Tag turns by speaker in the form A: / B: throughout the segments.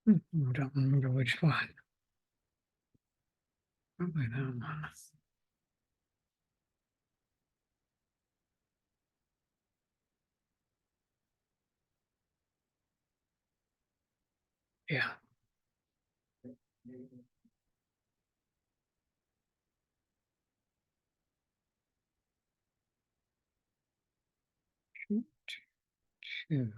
A: I don't remember which one. Probably that one. Yeah. Two.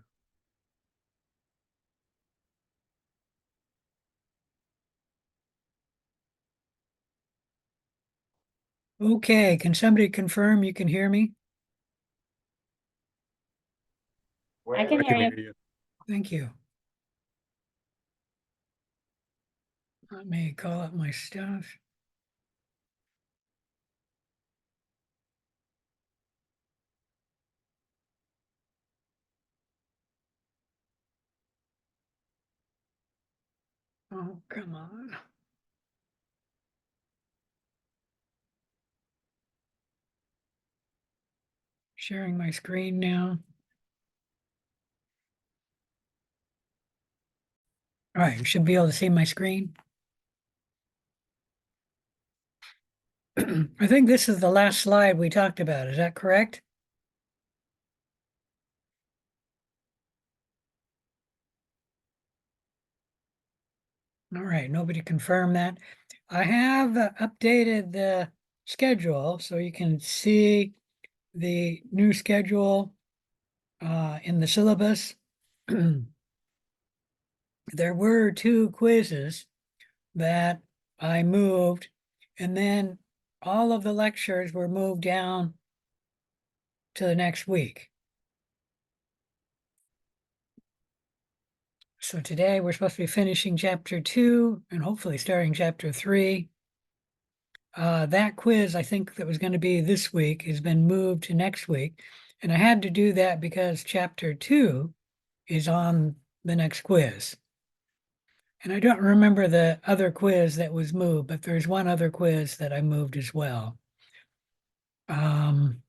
A: Okay, can somebody confirm you can hear me?
B: I can hear you.
A: Thank you. Let me call up my stuff. Oh, come on. Sharing my screen now. All right, you should be able to see my screen. I think this is the last slide we talked about. Is that correct? All right, nobody confirmed that. I have updated the schedule so you can see the new schedule in the syllabus. There were 2 quizzes that I moved, and then all of the lectures were moved down to the next week. So today we're supposed to be finishing chapter 2 and hopefully starting chapter 3. That quiz, I think that was going to be this week, has been moved to next week. And I had to do that because chapter 2 is on the next quiz. And I don't remember the other quiz that was moved, but there's one other quiz that I moved as well. In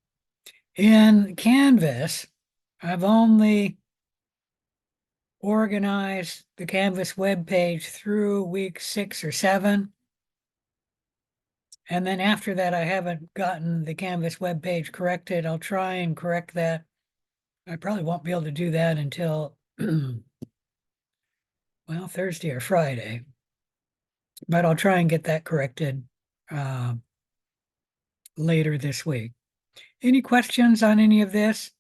A: Canvas, I've only organized the Canvas web page through week 6 or 7. And then after that, I haven't gotten the Canvas web page corrected. I'll try and correct that. I probably won't be able to do that until, well, Thursday or Friday. But I'll try and get that corrected later this week. Any questions on any of this?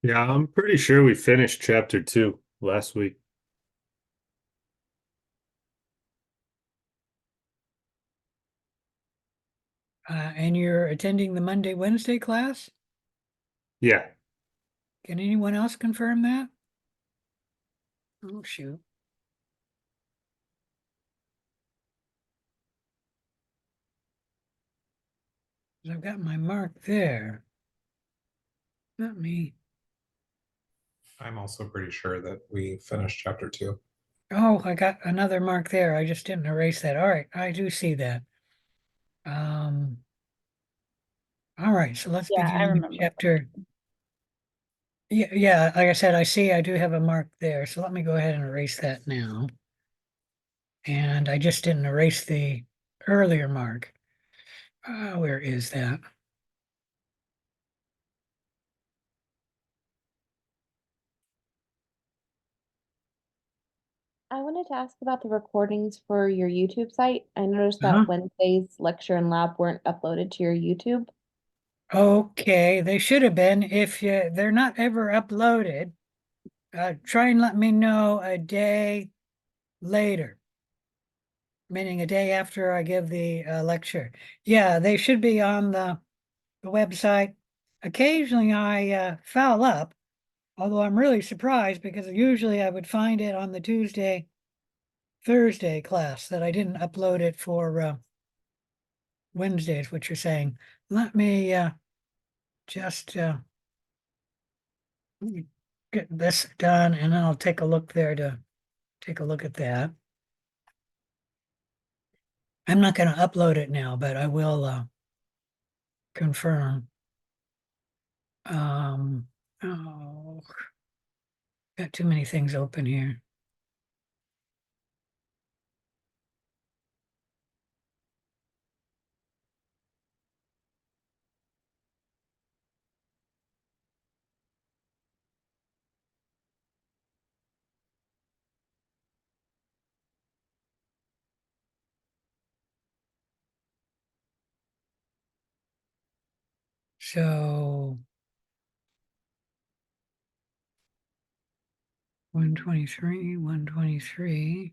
C: Yeah, I'm pretty sure we finished chapter 2 last week.
A: And you're attending the Monday, Wednesday class?
C: Yeah.
A: Can anyone else confirm that? Oh, shoot. I've got my mark there. Not me.
D: I'm also pretty sure that we finished chapter 2.
A: Oh, I got another mark there. I just didn't erase that. All right, I do see that. All right, so let's
B: Yeah, I
A: begin
B: remember.
A: chapter. Yeah, like I said, I see I do have a mark there. So let me go ahead and erase that now. And I just didn't erase the earlier mark. Where is that?
B: I wanted to ask about the recordings for your YouTube site. I noticed
A: Uh-huh.
B: that Wednesday's lecture and lab weren't uploaded to your YouTube.
A: Okay, they should have been. If they're not ever uploaded, try and let me know a day later, meaning a day after I give the lecture. Yeah, they should be on the website. Occasionally I foul up, although I'm really surprised because usually I would find it on the Tuesday, Thursday class that I didn't upload it for Wednesdays, what you're saying. Let me just get this done and then I'll take a look there to take a look at that. I'm not going to upload it now, but I will confirm. Oh, Got too many things open here. So 123, 123,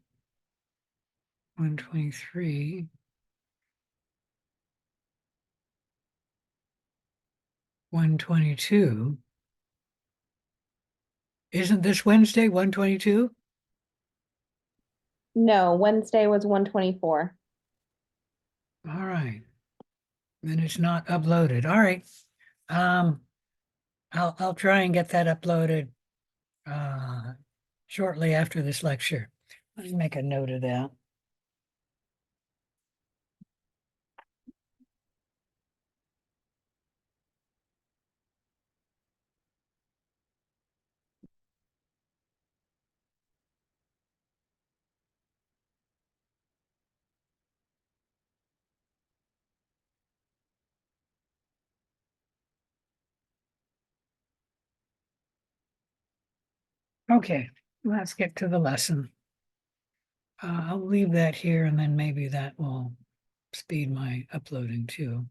A: 123. 122. Isn't this Wednesday 122?
B: No, Wednesday was 124.
A: All right. Then it's not uploaded. All right. Um, I'll try and get that uploaded shortly after this lecture. Let me make a note of that. Okay, let's get to the lesson. I'll leave that here and then maybe that will speed my uploading too.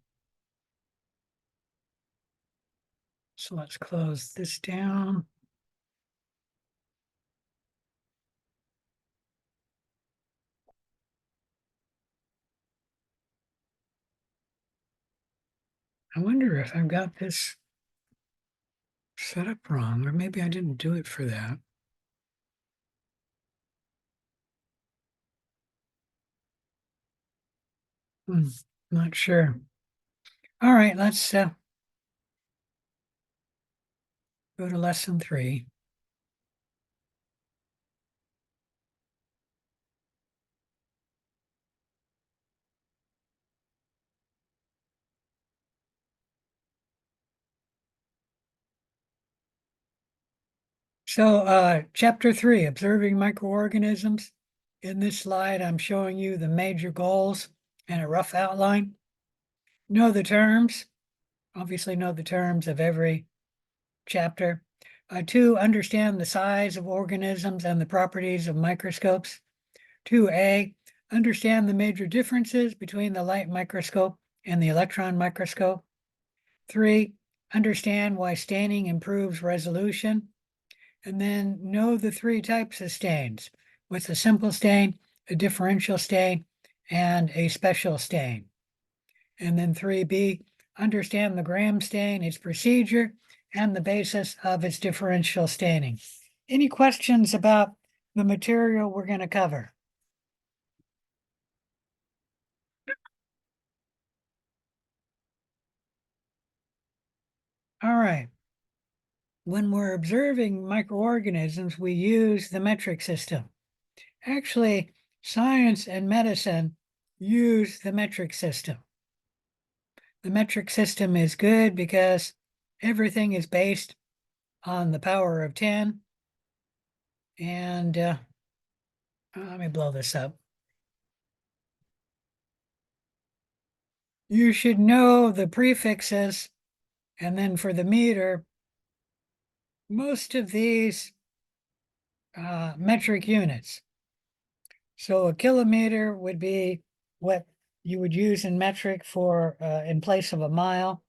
A: So let's close this down. I wonder if I've got this set up wrong, or maybe I didn't do it for that. Not sure. All right, let's go to lesson 3. So chapter 3, observing microorganisms. In this slide, I'm showing you the major goals and a rough outline. Know the terms, obviously know the terms of every chapter. 2, understand the size of organisms and the properties of microscopes. 2A, understand the major differences between the light microscope and the electron microscope. 3, understand why staining improves resolution. And then know the 3 types of stains. What's a simple stain, a differential stain, and a special stain. And then 3B, understand the gram stain, its procedure, and the basis of its differential staining. Any questions about the material we're going to cover? All right. When we're observing microorganisms, we use the metric system. Actually, science and medicine use the metric system. The metric system is good because everything is based on the power of 10. And let me blow this up. You should know the prefixes. And then for the meter, most of these metric units. So a kilometer would be what you would use in metric for in place of a mile.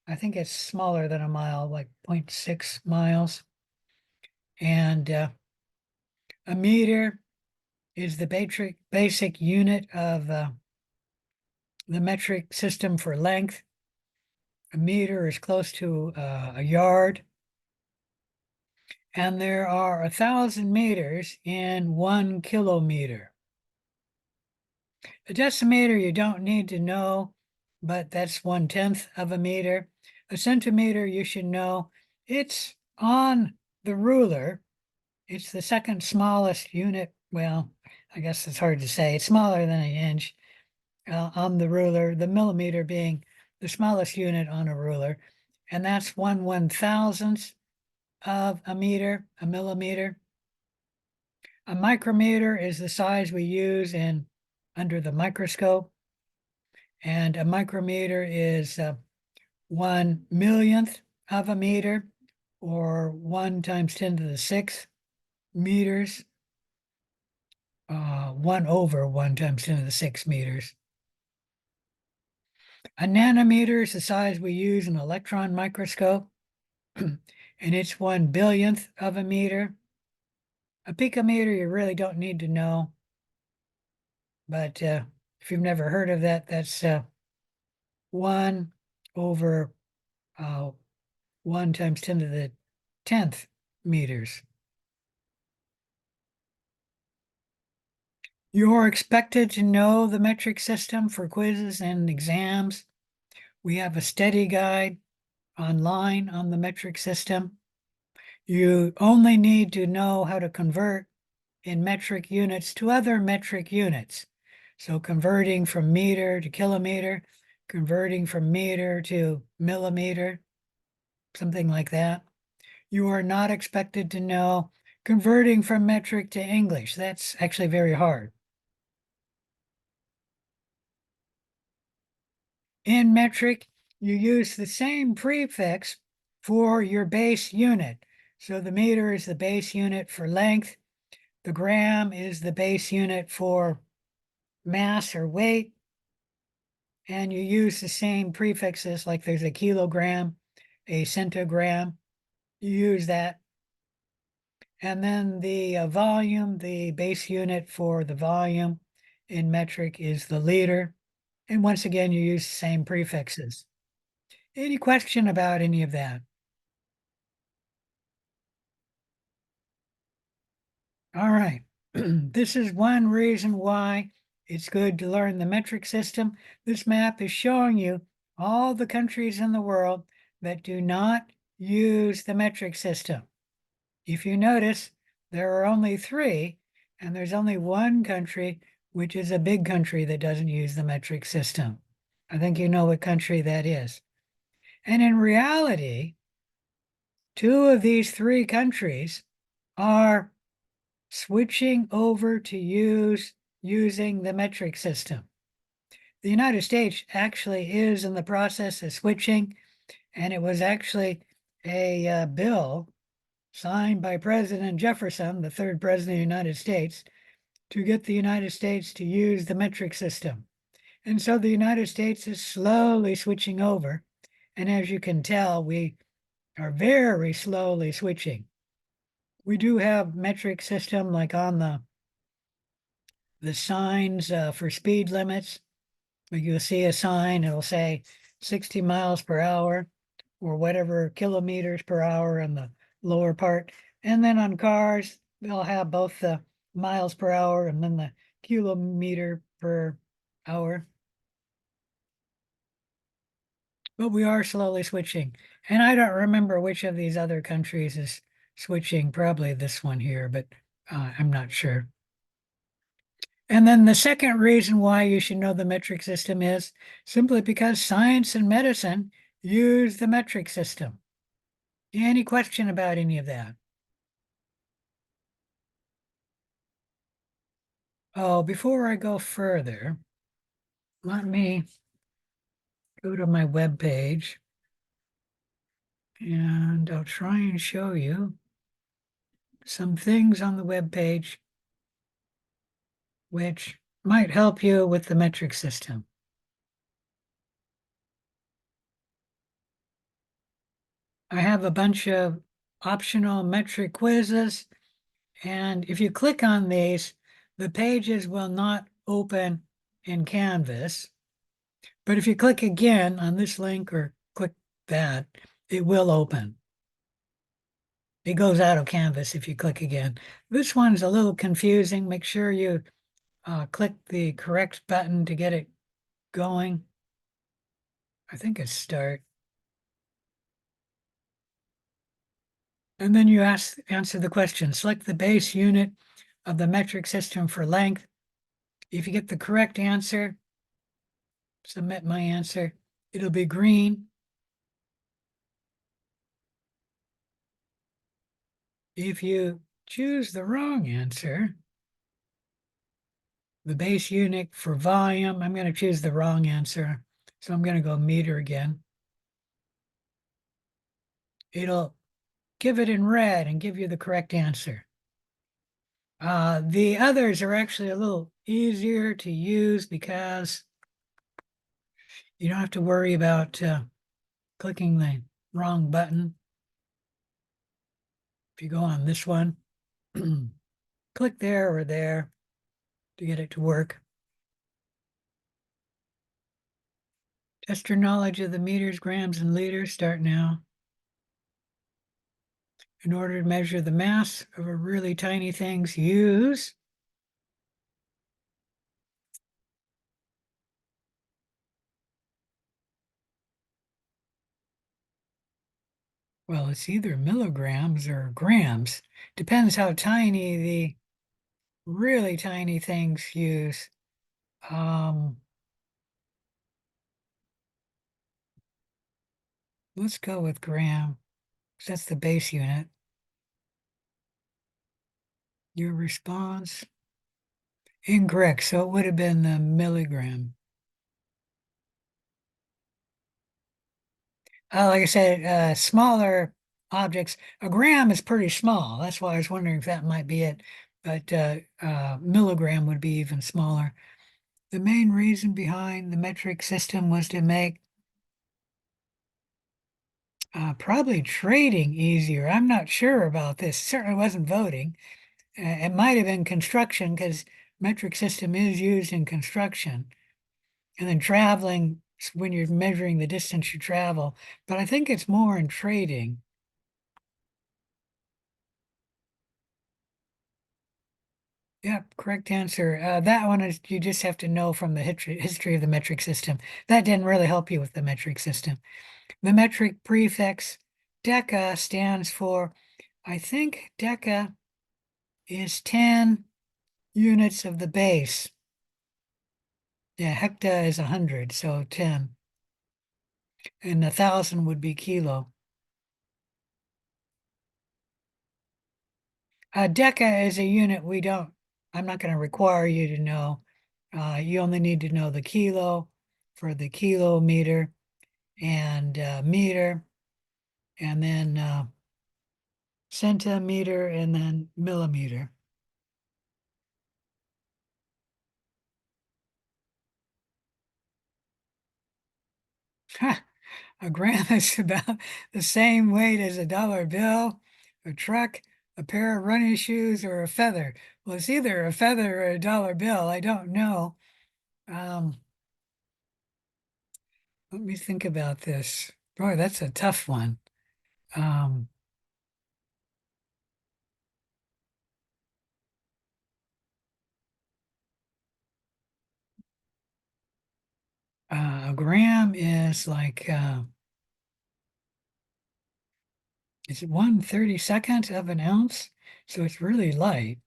A: I think it's smaller than a mile, like 0.6 miles. And a meter is the basic unit of the metric system for length. A meter is close to a yard. And there are 1,000 meters in 1 kilometer. A decimeter you don't need to know, but that's 1/10 of a meter. A centimeter you should know. It's on the ruler. It's the second smallest unit. Well, I guess it's hard to say. It's smaller than an inch on the ruler, the millimeter being the smallest unit on a ruler. And that's 1/1000th. of a meter, a millimeter. A micrometer is the size we use under the microscope. And a micrometer is 1/1,000,000th of a meter, or 1 times 10 to the 6 meters. 1/1 times 10 to the 6 meters. A nanometer is the size we use in an electron microscope, and it's 1/1000,000th of a meter. A picometer you really don't need to know, but if you've never heard of that, that's 1/1 times 10 to the 10th meters. You're expected to know the metric system for quizzes and exams. We have a study guide online on the metric system. You only need to know how to convert in metric units to other metric units. So converting from meter to kilometer, converting from meter to millimeter, something like that. You are not expected to know converting from metric to English. That's actually very hard. In metric, you use the same prefix for your base unit. So the meter is the base unit for length. The gram is the base unit for mass or weight. And you use the same prefixes, like there's a kilogram, a centigram. You use that. And then the volume, the base unit for the volume in metric is the liter. And once again, you use the same prefixes. Any question about any of that? All right. This is one reason why it's good to learn the metric system. This map is showing you all the countries in the world that do not use the metric system. If you notice, there are only 3, and there's only one country, which is a big country, that doesn't use the metric system. I think you know what country that is. And in reality, 2 of these 3 countries are switching over to using the metric system. The United States actually is in the process of switching, and it was actually a bill signed by President Jefferson, the 3rd president of the United States, to get the United States to use the metric system. And so the United States is slowly switching over. And as you can tell, we are very slowly switching. We do have metric system like on the signs for speed limits. You'll see a sign, it'll say 60 miles per hour or whatever kilometers per hour in the lower part. And then on cars, they'll have both the miles per hour and then the kilometer per hour. But we are slowly switching. And I don't remember which of these other countries is switching, probably this one here, but I'm not sure. And then the second reason why you should know the metric system is simply because science and medicine use the metric system. Any question about any of that? Oh, before I go further, let me go to my web page and I'll try and show you some things on the web page which might help you with the metric system. I have a bunch of optional metric quizzes, and if you click on these, the pages will not open in Canvas. But if you click again on this link or click that, it will open. It goes out of Canvas if you click again. This one's a little confusing. Make sure you click the correct button to get it going. I think it's start. And then you answer the question. Select the base unit of the metric system for length. If you get the correct answer, submit my answer. It'll be green. If you choose the wrong answer, the base unit for volume, I'm going to choose the wrong answer. So I'm going to go meter again. It'll give it in red and give you the correct answer. The others are actually a little easier to use because you don't have to worry about clicking the wrong button. If you go on this one, click there or there to get it to work. Test your knowledge of the meters, grams, and liters. Start now. In order to measure the mass of a really tiny things, use well, it's either milligrams or grams. Depends how tiny the really tiny things use. Let's go with gram. That's the base unit. Your response? Incorrect. So it would have been the milligram. Like I said, smaller objects. A gram is pretty small. That's why I was wondering if that might be it. But milligram would be even smaller. The main reason behind the metric system was to make probably trading easier. I'm not sure about this. Certainly wasn't voting. It might have been construction because metric system is used in construction. And then traveling when you're measuring the distance you travel. But I think it's more in trading. Yep, correct answer. That one is you just have to know from the history of the metric system. That didn't really help you with the metric system. The metric prefix deca stands for, I think deca is 10 units of the base. Yeah, hecta is 100, so 10. And 1,000 would be kilo. Deca is a unit I'm not going to require you to know. You only need to know the kilo for the kilometer and meter, and then centimeter, and then millimeter. A gram is about the same weight as a dollar bill, a truck, a pair of running shoes, or a feather. Well, it's either a feather or a dollar bill. I don't know. Let me think about this. Boy, that's a tough one. Um, a gram is like, it's 1/32 of an ounce, so it's really light.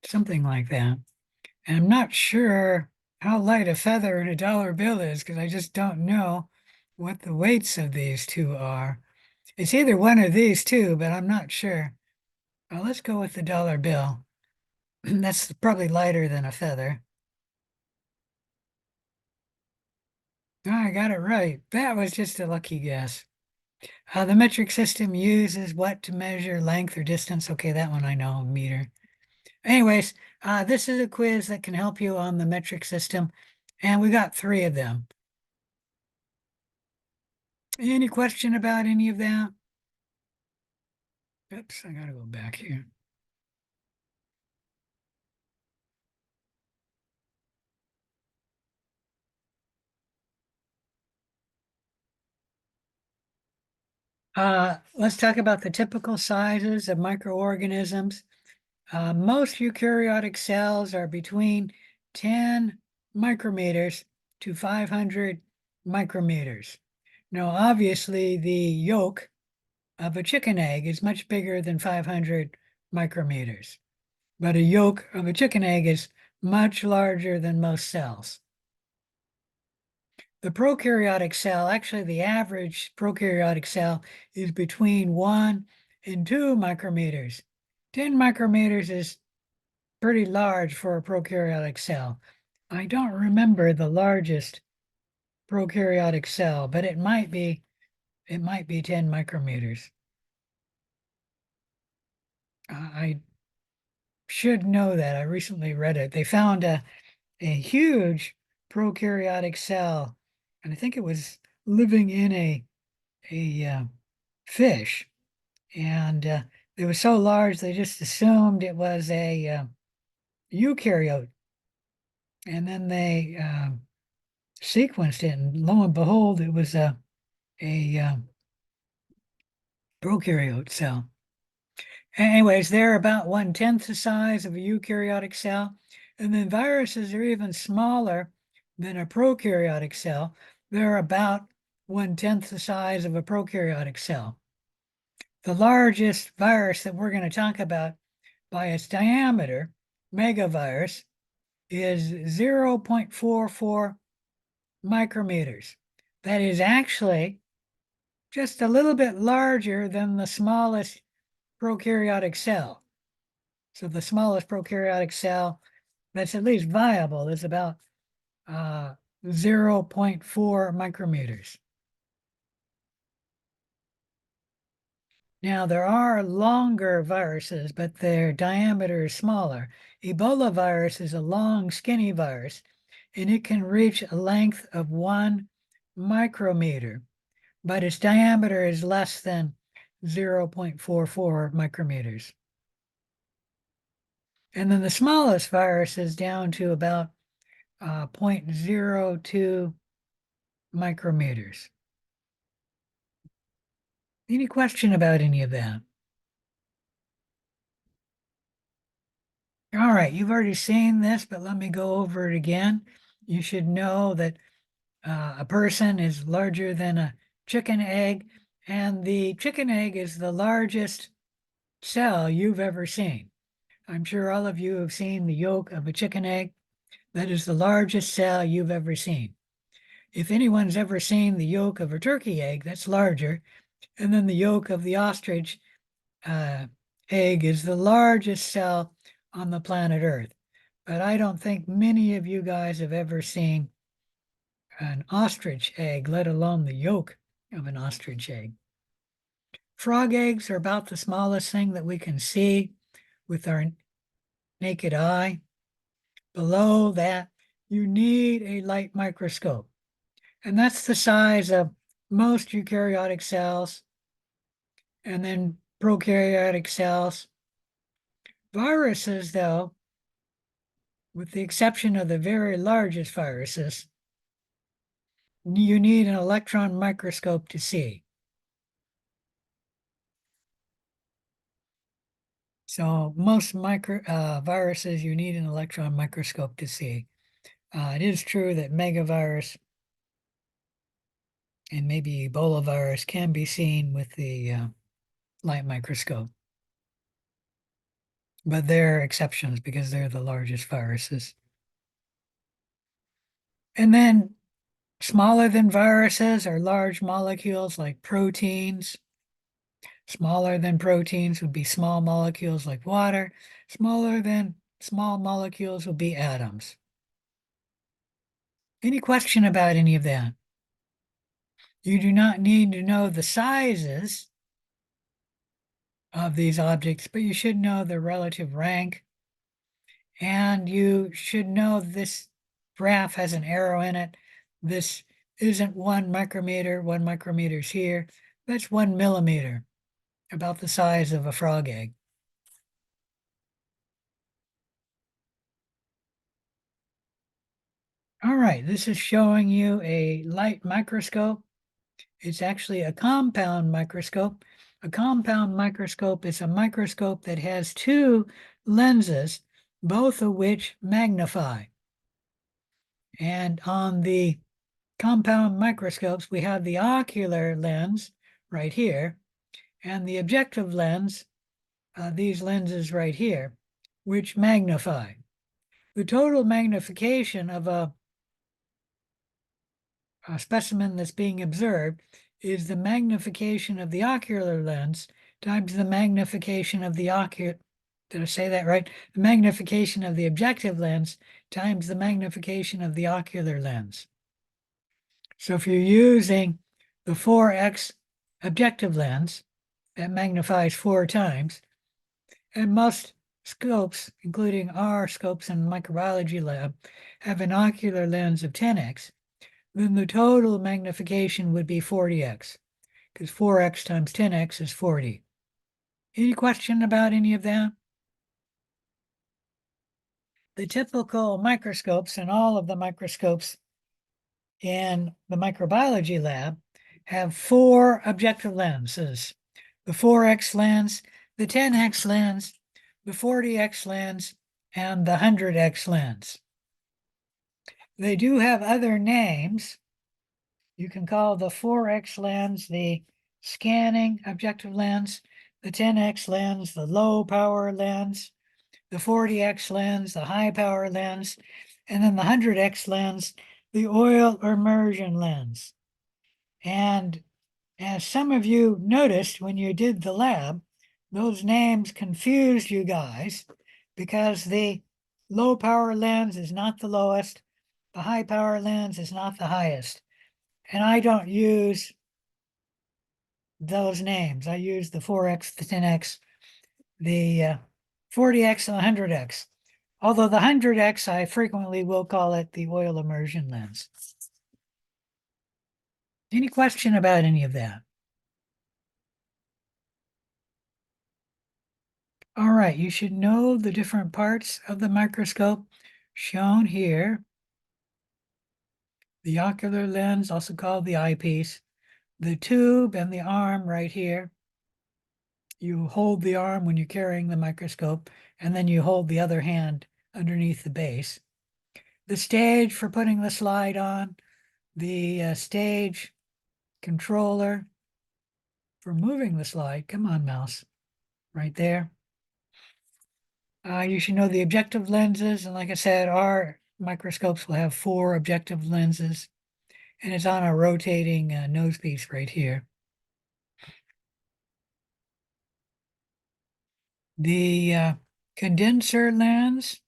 A: Something like that. And I'm not sure how light a feather and a dollar bill is because I just don't know what the weights of these two are. It's either one of these two, but I'm not sure. Let's go with the dollar bill. That's probably lighter than a feather. I got it right. That was just a lucky guess. The metric system uses what to measure length or distance? Okay, that one I know, meter. Anyways, this is a quiz that can help you on the metric system, and we got 3 of them. Any question about any of that? Oops, I gotta go back here. Let's talk about the typical sizes of microorganisms. Most eukaryotic cells are between 10 micrometers to 500 micrometers. Now, obviously, the yolk of a chicken egg is much bigger than 500 micrometers, but a yolk of a chicken egg is much larger than most cells. The prokaryotic cell, actually the average prokaryotic cell is between 1 and 2 micrometers. 10 micrometers is pretty large for a prokaryotic cell. I don't remember the largest prokaryotic cell, but it might be 10 micrometers. I should know that. I recently read it. They found a huge prokaryotic cell, and I think it was living in a fish, and it was so large they just assumed it was a eukaryote, and then they sequenced it, and lo and behold, it was a prokaryote cell. Anyways, they're about 1/10 the size of a eukaryotic cell. And then viruses are even smaller than a prokaryotic cell. They're about 1/10 the size of a prokaryotic cell. The largest virus that we're going to talk about by its diameter, megavirus, is 0.44 micrometers. That is actually just a little bit larger than the smallest prokaryotic cell. So the smallest prokaryotic cell that's at least viable is about 0.4 micrometers. Now, there are longer viruses, but their diameter is smaller. Ebola virus is a long, skinny virus, and it can reach a length of 1 micrometer, but its diameter is less than 0.44 micrometers. And then the smallest virus is down to about 0.02 micrometers. Any question about any of that? All right, you've already seen this, but let me go over it again. You should know that a person is larger than a chicken egg, and the chicken egg is the largest cell you've ever seen. I'm sure all of you have seen the yolk of a chicken egg. That is the largest cell you've ever seen. If anyone's ever seen the yolk of a turkey egg, that's larger. And then the yolk of the ostrich egg is the largest cell on the planet Earth. But I don't think many of you guys have ever seen an ostrich egg, let alone the yolk of an ostrich egg. Frog eggs are about the smallest thing that we can see with our naked eye. Below that, you need a light microscope. And that's the size of most eukaryotic cells, and then prokaryotic cells. Viruses, though, with the exception of the very largest viruses, you need an electron microscope to see. So most viruses, you need an electron microscope to see. It is true that megavirus and maybe Ebola virus can be seen with the light microscope. But they're exceptions because they're the largest viruses. And then smaller than viruses are large molecules like proteins. Smaller than proteins would be small molecules like water. Smaller than small molecules would be atoms. Any question about any of that? You do not need to know the sizes of these objects, but you should know their relative rank. And you should know this graph has an arrow in it. This isn't 1 micrometer, 1 micrometer's here. That's 1 millimeter, about the size of a frog egg. All right, this is showing you a light microscope. It's actually a compound microscope. A compound microscope is a microscope that has 2 lenses, both of which magnify. And on the compound microscopes, we have the ocular lens right here, and the objective lens, these lenses right here, which magnify. The total magnification of a specimen that's being observed is the magnification of the ocular lens times the magnification of the did I say that right? The magnification of the objective lens times the magnification of the ocular lens. So if you're using the 4x objective lens, that magnifies 4 times, and most scopes, including our scopes in the microbiology lab, have an ocular lens of 10x, then the total magnification would be 40x, because 4x times 10x is 40. Any question about any of that? The typical microscopes and all of the microscopes in the microbiology lab have 4 objective lenses: the 4x lens, the 10x lens, the 40x lens, and the 100x lens. They do have other names. You can call the 4x lens the scanning objective lens, the 10x lens the low power lens, the 40x lens the high power lens, and then the 100x lens the oil immersion lens. And as some of you noticed when you did the lab, those names confused you guys because the low power lens is not the lowest, the high power lens is not the highest. And I don't use those names. I use the 4x, the 10x, the 40x, and the 100x. Although the 100x, I frequently will call it the oil immersion lens. Any question about any of that? All right, you should know the different parts of the microscope shown here. The ocular lens, also called the eyepiece, the tube and the arm right here. You hold the arm when you're carrying the microscope, and then you hold the other hand underneath the base. The stage for putting the slide on, the stage controller for moving the slide. Come on, mouse, right there. You should know the objective lenses, and like I said, our microscopes will have 4 objective lenses, and it's on a rotating nose piece right here. The condenser lens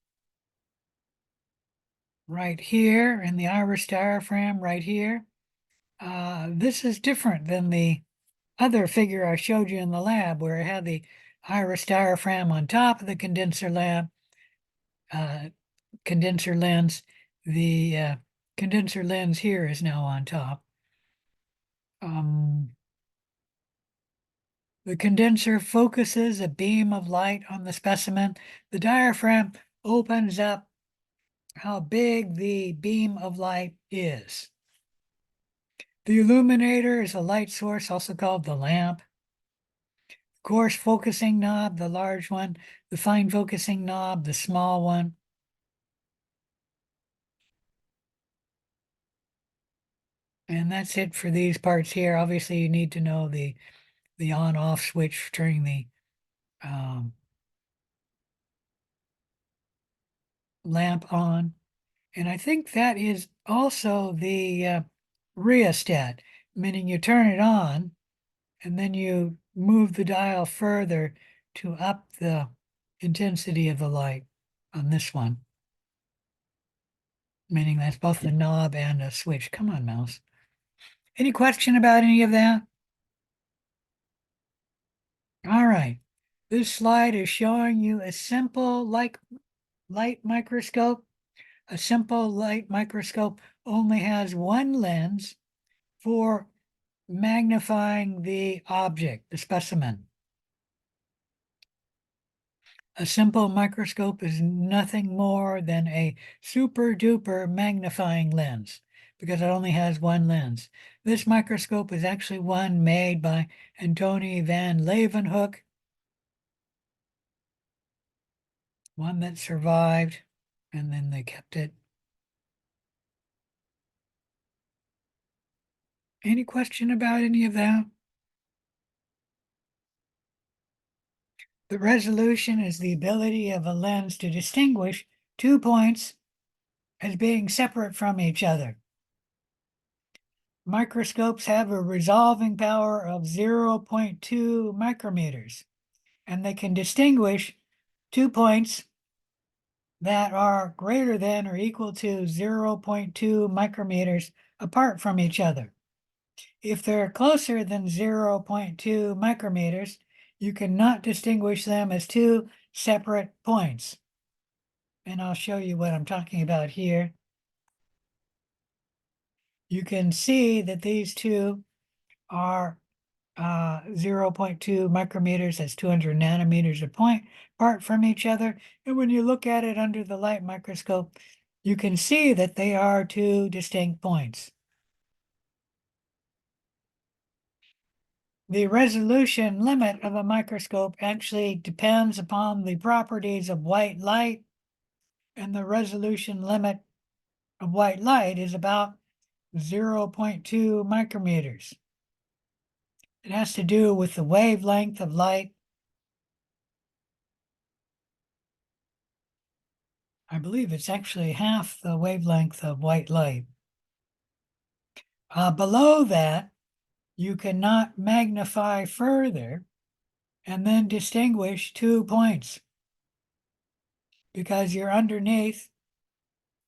A: right here, and the iris diaphragm right here. This is different than the other figure I showed you in the lab where I had the iris diaphragm on top of the condenser lens. The condenser lens here is now on top. The condenser focuses a beam of light on the specimen. The diaphragm opens up how big the beam of light is. The illuminator is a light source, also called the lamp. Coarse focusing knob, the large one. The fine focusing knob, the small one. And that's it for these parts here. Obviously, you need to know the on-off switch for turning the lamp on. And I think that is also the rheostat, meaning you turn it on and then you move the dial further to up the intensity of the light on this one. Meaning that's both a knob and a switch. Come on, mouse. Any question about any of that? All right. This slide is showing you a simple light microscope. A simple light microscope only has one lens for magnifying the object, the specimen. A simple microscope is nothing more than a super duper magnifying lens because it only has one lens. This microscope is actually one made by Antony van Leeuwenhoek, one that survived and then they kept it. Any question about any of that? The resolution is the ability of a lens to distinguish 2 points as being separate from each other. microscopes have a resolving power of 0.2 micrometers, and they can distinguish 2 points that are greater than or equal to 0.2 micrometers apart from each other. If they're closer than 0.2 micrometers, you cannot distinguish them as two separate points. And I'll show you what I'm talking about here. You can see that these two are 0.2 micrometers, that's 200 nanometers apart from each other. And when you look at it under the light microscope, you can see that they are two distinct points. The resolution limit of a microscope actually depends upon the properties of white light, and the resolution limit of white light is about 0.2 micrometers. It has to do with the wavelength of light. I believe it's actually half the wavelength of white light. Below that, you cannot magnify further and then distinguish 2 points because you're underneath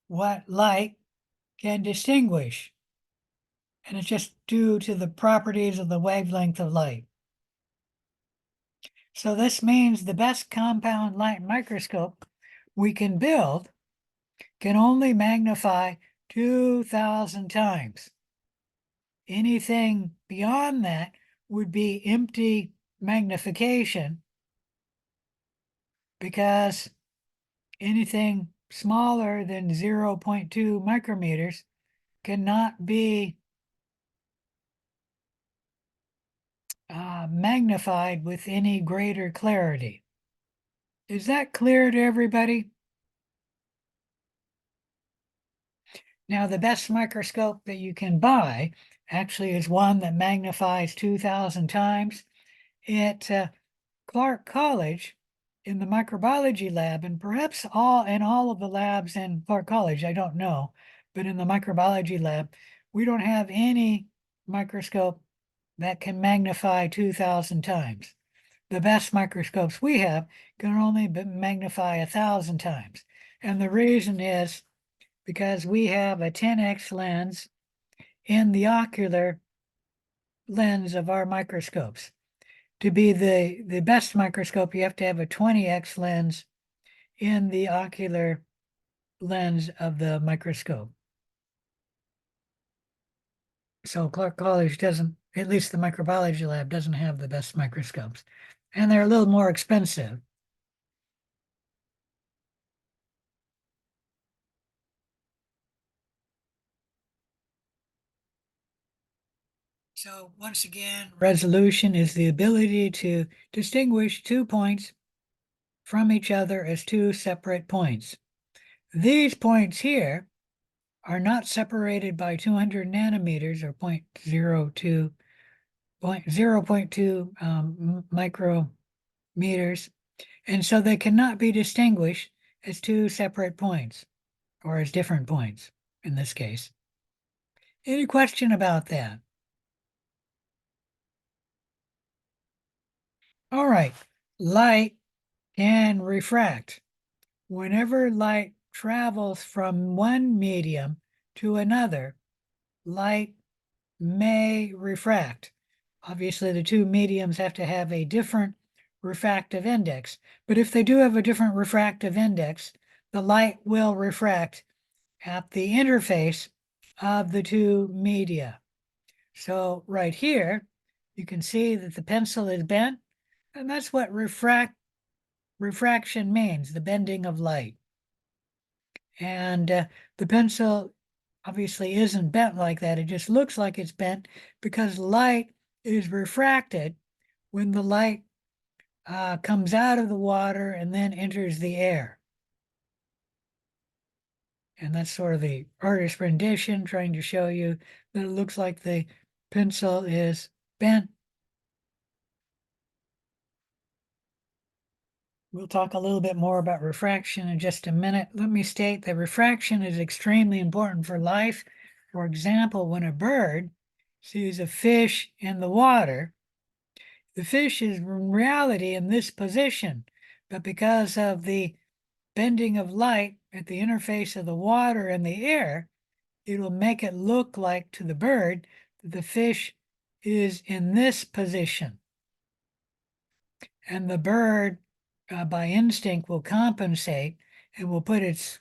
A: what light can distinguish. And it's just due to the properties of the wavelength of light. So this means the best compound light microscope we can build can only magnify 2,000 times. Anything beyond that would be empty magnification, because anything smaller than 0.2 micrometers cannot be magnified with any greater clarity. Is that clear to everybody? Now, the best microscope that you can buy actually is one that magnifies 2,000 times. At Clark College, in the microbiology lab, and perhaps in all of the labs in Clark College, I don't know, but in the microbiology lab, we don't have any microscope that can magnify 2,000 times. The best microscopes we have can only magnify 1,000 times. And the reason is because we have a 10x lens in the ocular lens of our microscopes. To be the best microscope, you have to have a 20x lens in the ocular lens of the microscope. So Clark College doesn't, at least the microbiology lab, doesn't have the best microscopes. And they're a little more expensive. So once again, resolution is the ability to distinguish 2 points from each other as two separate points. These points here are not separated by 200 nanometers or 0.02 micrometers, and so they cannot be distinguished as two separate points, or as different points in this case. Any question about that? All right, light can refract. Whenever light travels from one medium to another, light may refract. Obviously, the two mediums have to have a different refractive index, but if they do have a different refractive index, the light will refract at the interface of the two media. So right here, you can see that the pencil is bent, and that's what refraction means, the bending of light. And the pencil obviously isn't bent like that. It just looks like it's bent because light is refracted when the light comes out of the water and then enters the air. And that's sort of the artist's rendition, trying to show you that it looks like the pencil is bent. We'll talk a little bit more about refraction in just a minute. Let me state that refraction is extremely important for life. For example, when a bird sees a fish in the water, the fish is in reality in this position, but because of the bending of light at the interface of the water and the air, it will make it look like to the bird that the fish is in this position. And the bird, by instinct, will compensate and will put its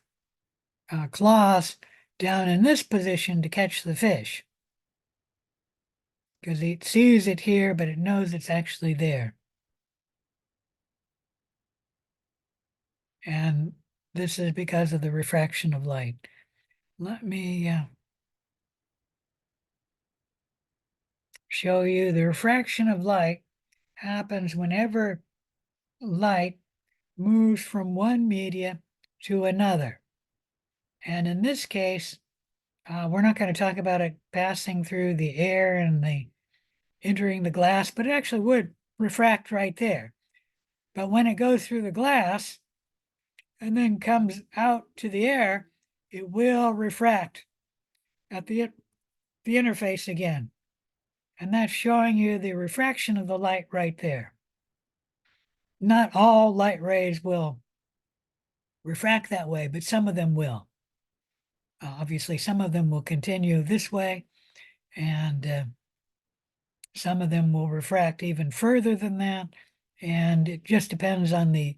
A: claws down in this position to catch the fish. Because it sees it here, but it knows it's actually there. And this is because of the refraction of light. Let me show you the refraction of light happens whenever light moves from one media to another. And in this case, we're not going to talk about it passing through the air and the entering the glass, but it actually would refract right there. But when it goes through the glass and then comes out to the air, it will refract at the interface again. And that's showing you the refraction of the light right there. Not all light rays will refract that way, but some of them will. Obviously, some of them will continue this way, and some of them will refract even further than that. And it just depends on the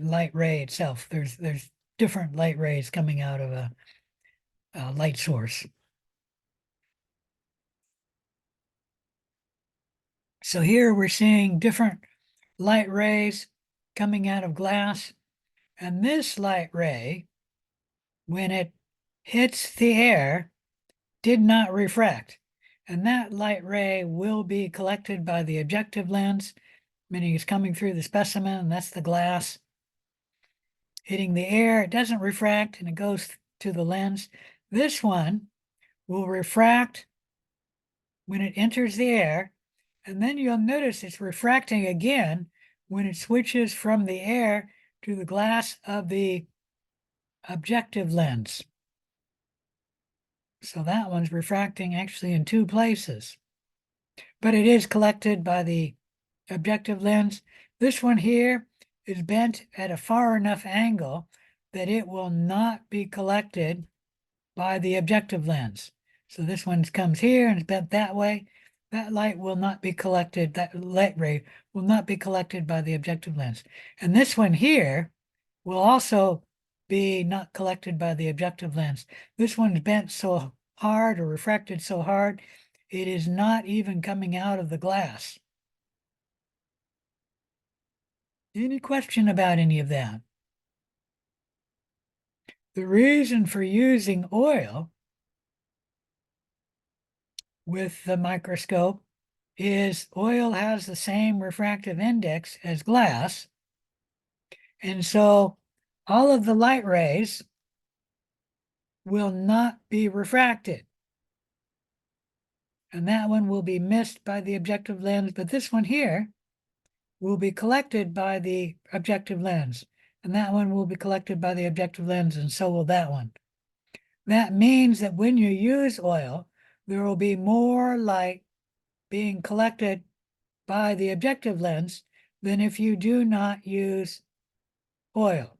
A: light ray itself. There's different light rays coming out of a light source. So here we're seeing different light rays coming out of glass. And this light ray, when it hits the air, did not refract. And that light ray will be collected by the objective lens, meaning it's coming through the specimen, and that's the glass. Hitting the air, it doesn't refract, and it goes to the lens. This one will refract when it enters the air, and then you'll notice it's refracting again when it switches from the air to the glass of the objective lens. So that one's refracting actually in two places, but it is collected by the objective lens. This one here is bent at a far enough angle that it will not be collected by the objective lens. So this one comes here and is bent that way. That light will not be collected, that light ray will not be collected by the objective lens. And this one here will also be not collected by the objective lens. This one's bent so hard or refracted so hard, it is not even coming out of the glass. Any question about any of that? The reason for using oil with the microscope is oil has the same refractive index as glass. And so all of the light rays will not be refracted. And that one will be missed by the objective lens, but this one here will be collected by the objective lens. And that one will be collected by the objective lens, and so will that one. That means that when you use oil, there will be more light being collected by the objective lens than if you do not use oil.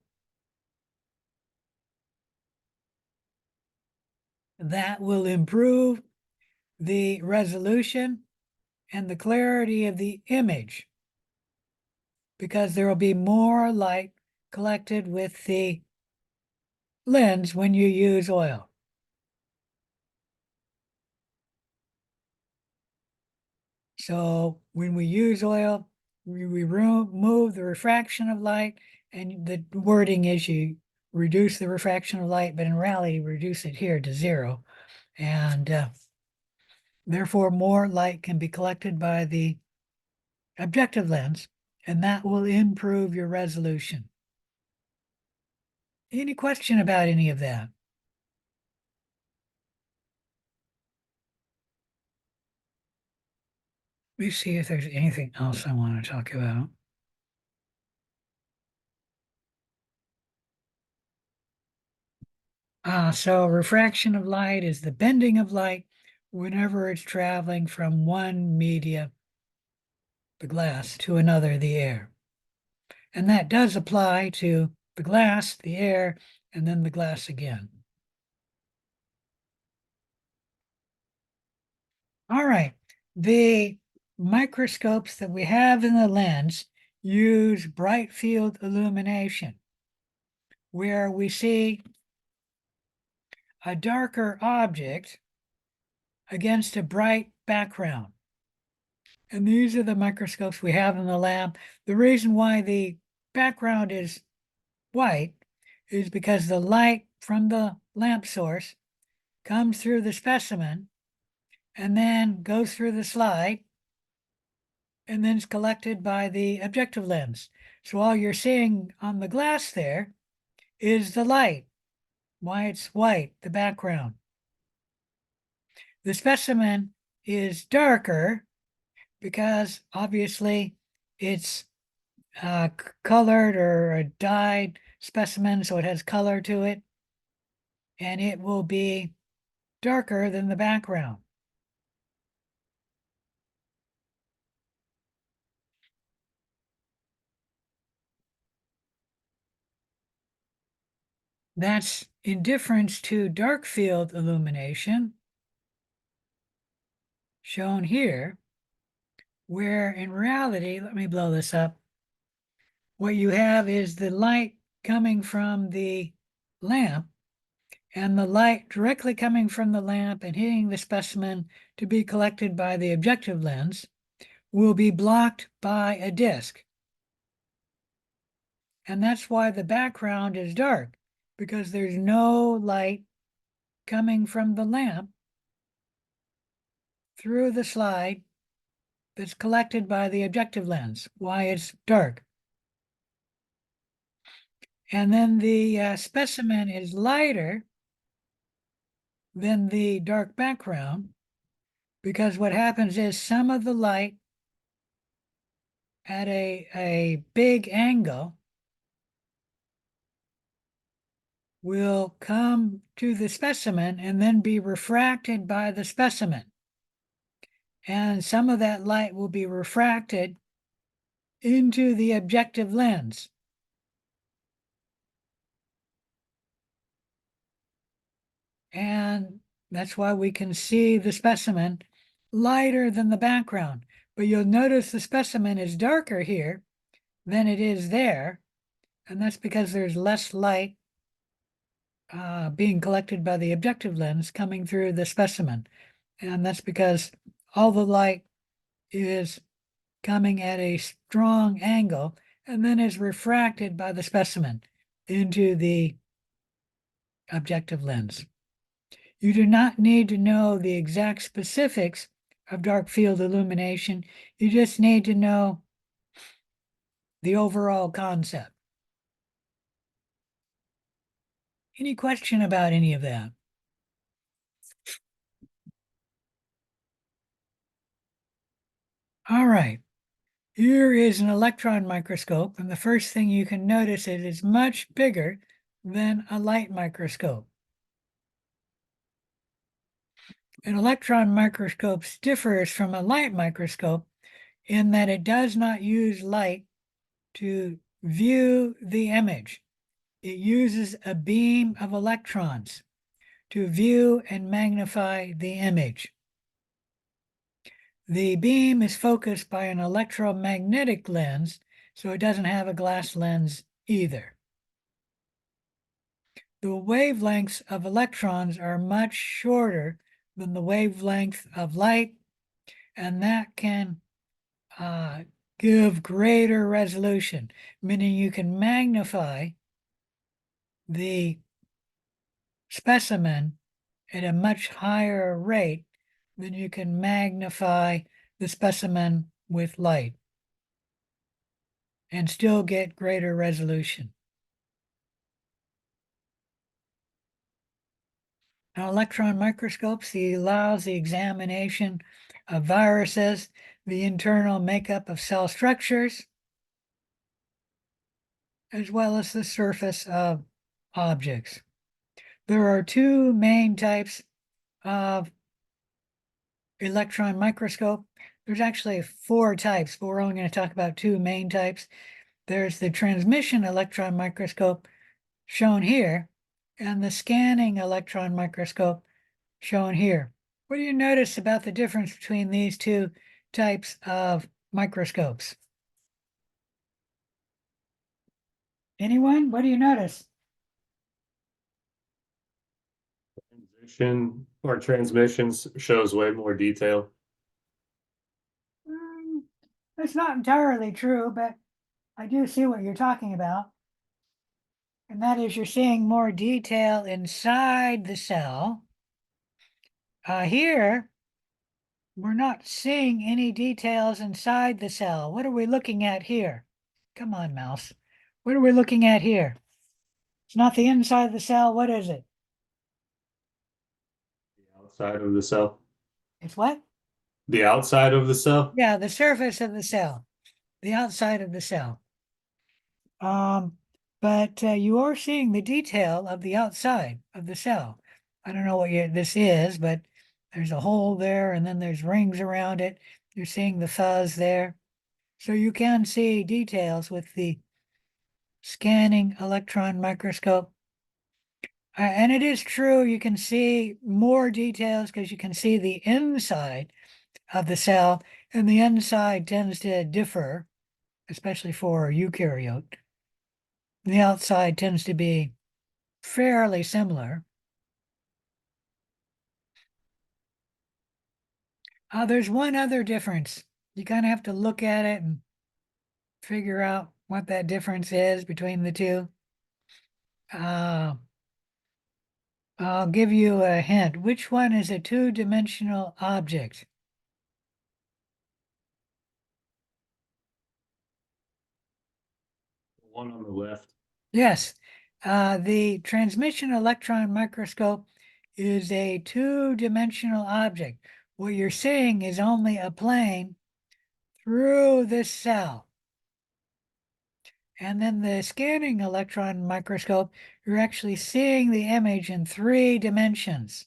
A: That will improve the resolution and the clarity of the image because there will be more light collected with the lens when you use oil. So when we use oil, we remove the refraction of light, and the wording is you reduce the refraction of light, but in reality, reduce it here to 0. And therefore, more light can be collected by the objective lens, and that will improve your resolution. Any question about any of that? Let me see if there's anything else I want to talk about. So refraction of light is the bending of light whenever it's traveling from one media, the glass, to another, the air. And that does apply to the glass, the air, and then the glass again. All right, the microscopes that we have in the lens use bright field illumination, where we see a darker object against a bright background. And these are the microscopes we have in the lab. The reason why the background is white is because the light from the lamp source comes through the specimen and then goes through the slide and then is collected by the objective lens. So all you're seeing on the glass there is the light, why it's white, the background. The specimen is darker because obviously it's colored or a dyed specimen, so it has color to it, and it will be darker than the background. That's in difference to dark field illumination, shown here, where in reality, let me blow this up, what you have is the light coming from the lamp and the light directly coming from the lamp and hitting the specimen to be collected by the objective lens will be blocked by a disc. And that's why the background is dark, because there's no light coming from the lamp through the slide that's collected by the objective lens, why it's dark. And then the specimen is lighter than the dark background, because what happens is some of the light at a big angle will come to the specimen and then be refracted by the specimen. And some of that light will be refracted into the objective lens. And that's why we can see the specimen lighter than the background. But you'll notice the specimen is darker here than it is there. And that's because there's less light being collected by the objective lens coming through the specimen. And that's because all the light is coming at a strong angle and then is refracted by the specimen into the objective lens. You do not need to know the exact specifics of dark field illumination. You just need to know the overall concept. Any question about any of that? All right. Here is an electron microscope, and the first thing you can notice is it's much bigger than a light microscope. An electron microscope differs from a light microscope in that it does not use light to view the image. It uses a beam of electrons to view and magnify the image. The beam is focused by an electromagnetic lens, so it doesn't have a glass lens either. The wavelengths of electrons are much shorter than the wavelength of light, and that can give greater resolution, meaning you can magnify the specimen at a much higher rate than you can magnify the specimen with light and still get greater resolution. Now, electron microscopes allows the examination of viruses, the internal makeup of cell structures, as well as the surface of objects. There are two main types of electron microscope. There's actually 4 types, but we're only going to talk about 2 main types. There's the transmission electron microscope shown here, and the scanning electron microscope shown here. What do you notice about the difference between these 2 types of microscopes? Anyone? What do you notice?
C: Transition or transmissions shows way more detail.
A: That's not entirely true, but I do see what you're talking about. And that is you're seeing more detail inside the cell. Here, we're not seeing any details inside the cell. What are we looking at here? Come on, mouse. What are we looking at here? It's not the inside of the cell. What is it?
C: The outside of the cell.
A: It's what?
C: The outside of the cell.
A: Yeah, the surface of the cell, the outside of the cell. But you are seeing the detail of the outside of the cell. I don't know what this is, but there's a hole there, and then there's rings around it. You're seeing the fuzz there. So you can see details with the scanning electron microscope. And it is true, you can see more details because you can see the inside of the cell, and the inside tends to differ, especially for eukaryote. The outside tends to be fairly similar. There's one other difference. You kind of have to look at it and figure out what that difference is between the 2. I'll give you a hint. Which one is a 2-dimensional object?
C: The one on the left.
A: Yes. The transmission electron microscope is a 2-dimensional object. What you're seeing is only a plane through this cell. And then the scanning electron microscope, you're actually seeing the image in 3 dimensions.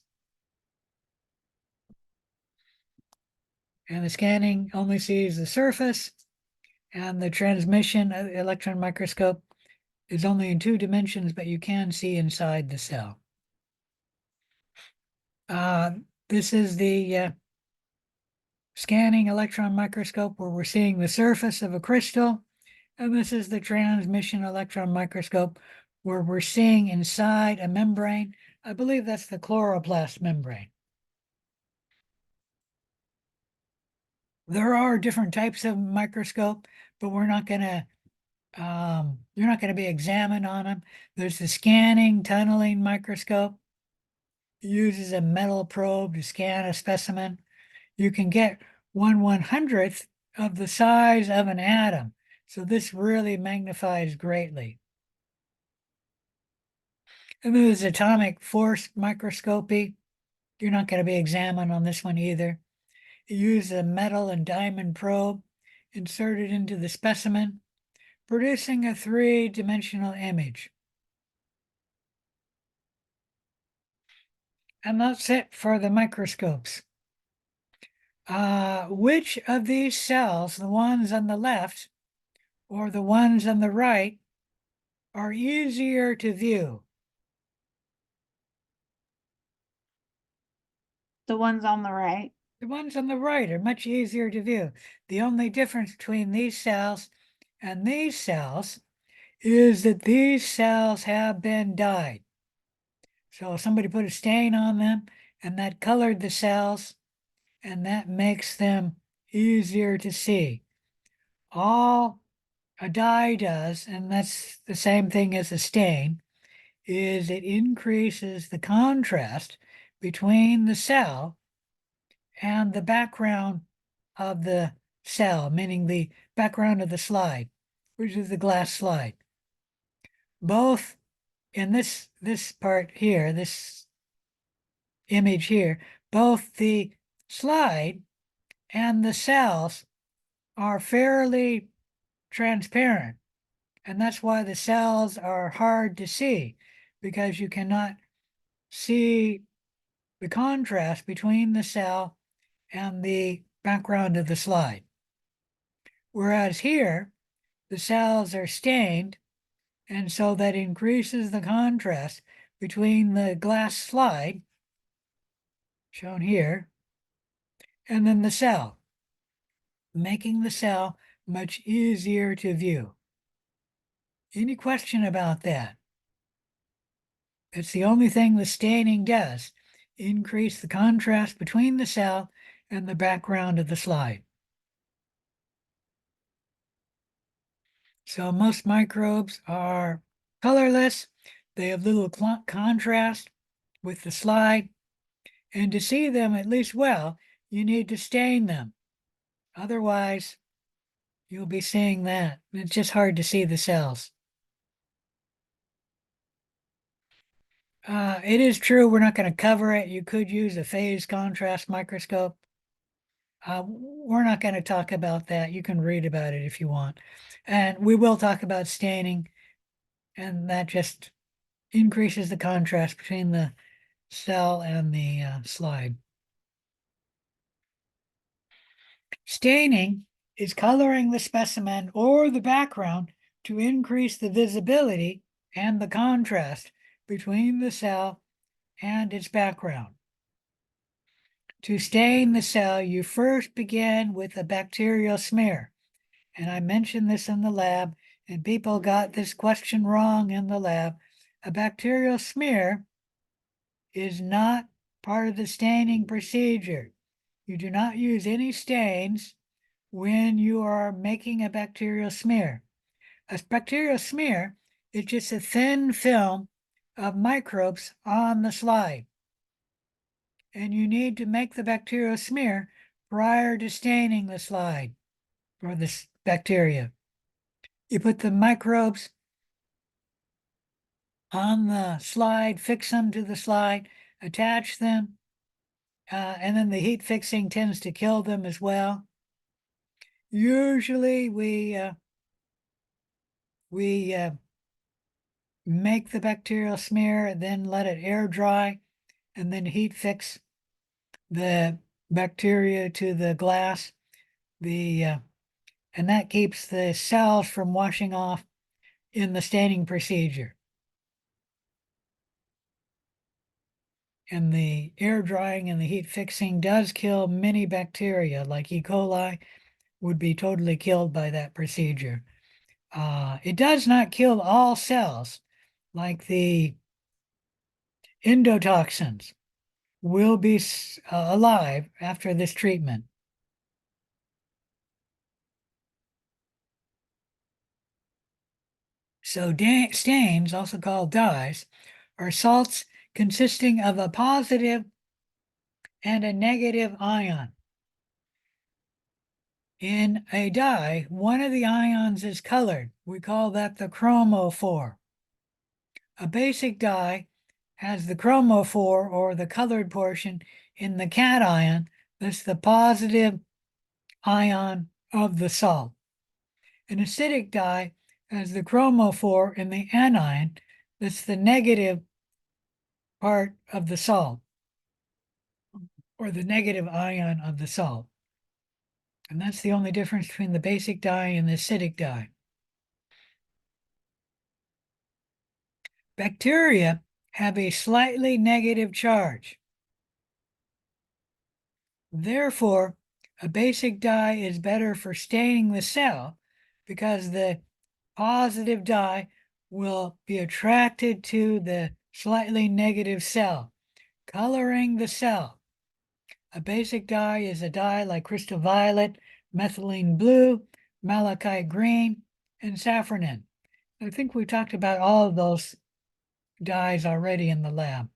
A: And the scanning only sees the surface, and the transmission electron microscope is only in 2 dimensions, but you can see inside the cell. This is the scanning electron microscope where we're seeing the surface of a crystal. And this is the transmission electron microscope where we're seeing inside a membrane. I believe that's the chloroplast membrane. There are different types of microscope, but we're not going to, you're not going to be examined on them. There's the scanning tunneling microscope. It uses a metal probe to scan a specimen. You can get 1/100th of the size of an atom. So this really magnifies greatly. And then there's atomic force microscopy. You're not going to be examined on this one either. You use a metal and diamond probe inserted into the specimen, producing a 3-dimensional image. And that's it for the microscopes. Which of these cells, the ones on the left or the ones on the right, are easier to view?
B: The ones on the right.
A: The ones on the right are much easier to view. The only difference between these cells and these cells is that these cells have been dyed. So somebody put a stain on them and that colored the cells, and that makes them easier to see. All a dye does, and that's the same thing as a stain, is it increases the contrast between the cell and the background of the cell, meaning the background of the slide, which is the glass slide. Both in this part here, this image here, both the slide and the cells are fairly transparent. And that's why the cells are hard to see, because you cannot see the contrast between the cell and the background of the slide. Whereas here, the cells are stained, and so that increases the contrast between the glass slide, shown here, and then the cell, making the cell much easier to view. Any question about that? It's the only thing the staining does, increase the contrast between the cell and the background of the slide. So most microbes are colorless. They have little contrast with the slide. And to see them at least well, you need to stain them. Otherwise, you'll be seeing that. It's just hard to see the cells. It is true, we're not going to cover it. You could use a phase contrast microscope. We're not going to talk about that. You can read about it if you want. And we will talk about staining, and that just increases the contrast between the cell and the slide. Staining is coloring the specimen or the background to increase the visibility and the contrast between the cell and its background. To stain the cell, you first begin with a bacterial smear. And I mentioned this in the lab, and people got this question wrong in the lab. A bacterial smear is not part of the staining procedure. You do not use any stains when you are making a bacterial smear. A bacterial smear is just a thin film of microbes on the slide. And you need to make the bacterial smear prior to staining the slide or this bacteria. You put the microbes on the slide, fix them to the slide, attach them, and then the heat fixing tends to kill them as well. Usually we make the bacterial smear, then let it air dry, and then heat fix the bacteria to the glass. And that keeps the cells from washing off in the staining procedure. And the air drying and the heat fixing does kill many bacteria, like E. coli would be totally killed by that procedure. It does not kill all cells, like the endotoxins will be alive after this treatment. So stains, also called dyes, are salts consisting of a positive and a negative ion. In a dye, one of the ions is colored. We call that the chromophore. A basic dye has the chromophore, or the colored portion, in the cation. That's the positive ion of the salt. An acidic dye has the chromophore in the anion. That's the negative part of the salt, or the negative ion of the salt. And that's the only difference between the basic dye and the acidic dye. Bacteria have a slightly negative charge. Therefore, a basic dye is better for staining the cell because the positive dye will be attracted to the slightly negative cell, coloring the cell. A basic dye is a dye like crystal violet, methylene blue, malachite green, and safranin. I think we talked about all of those dyes already in the lab.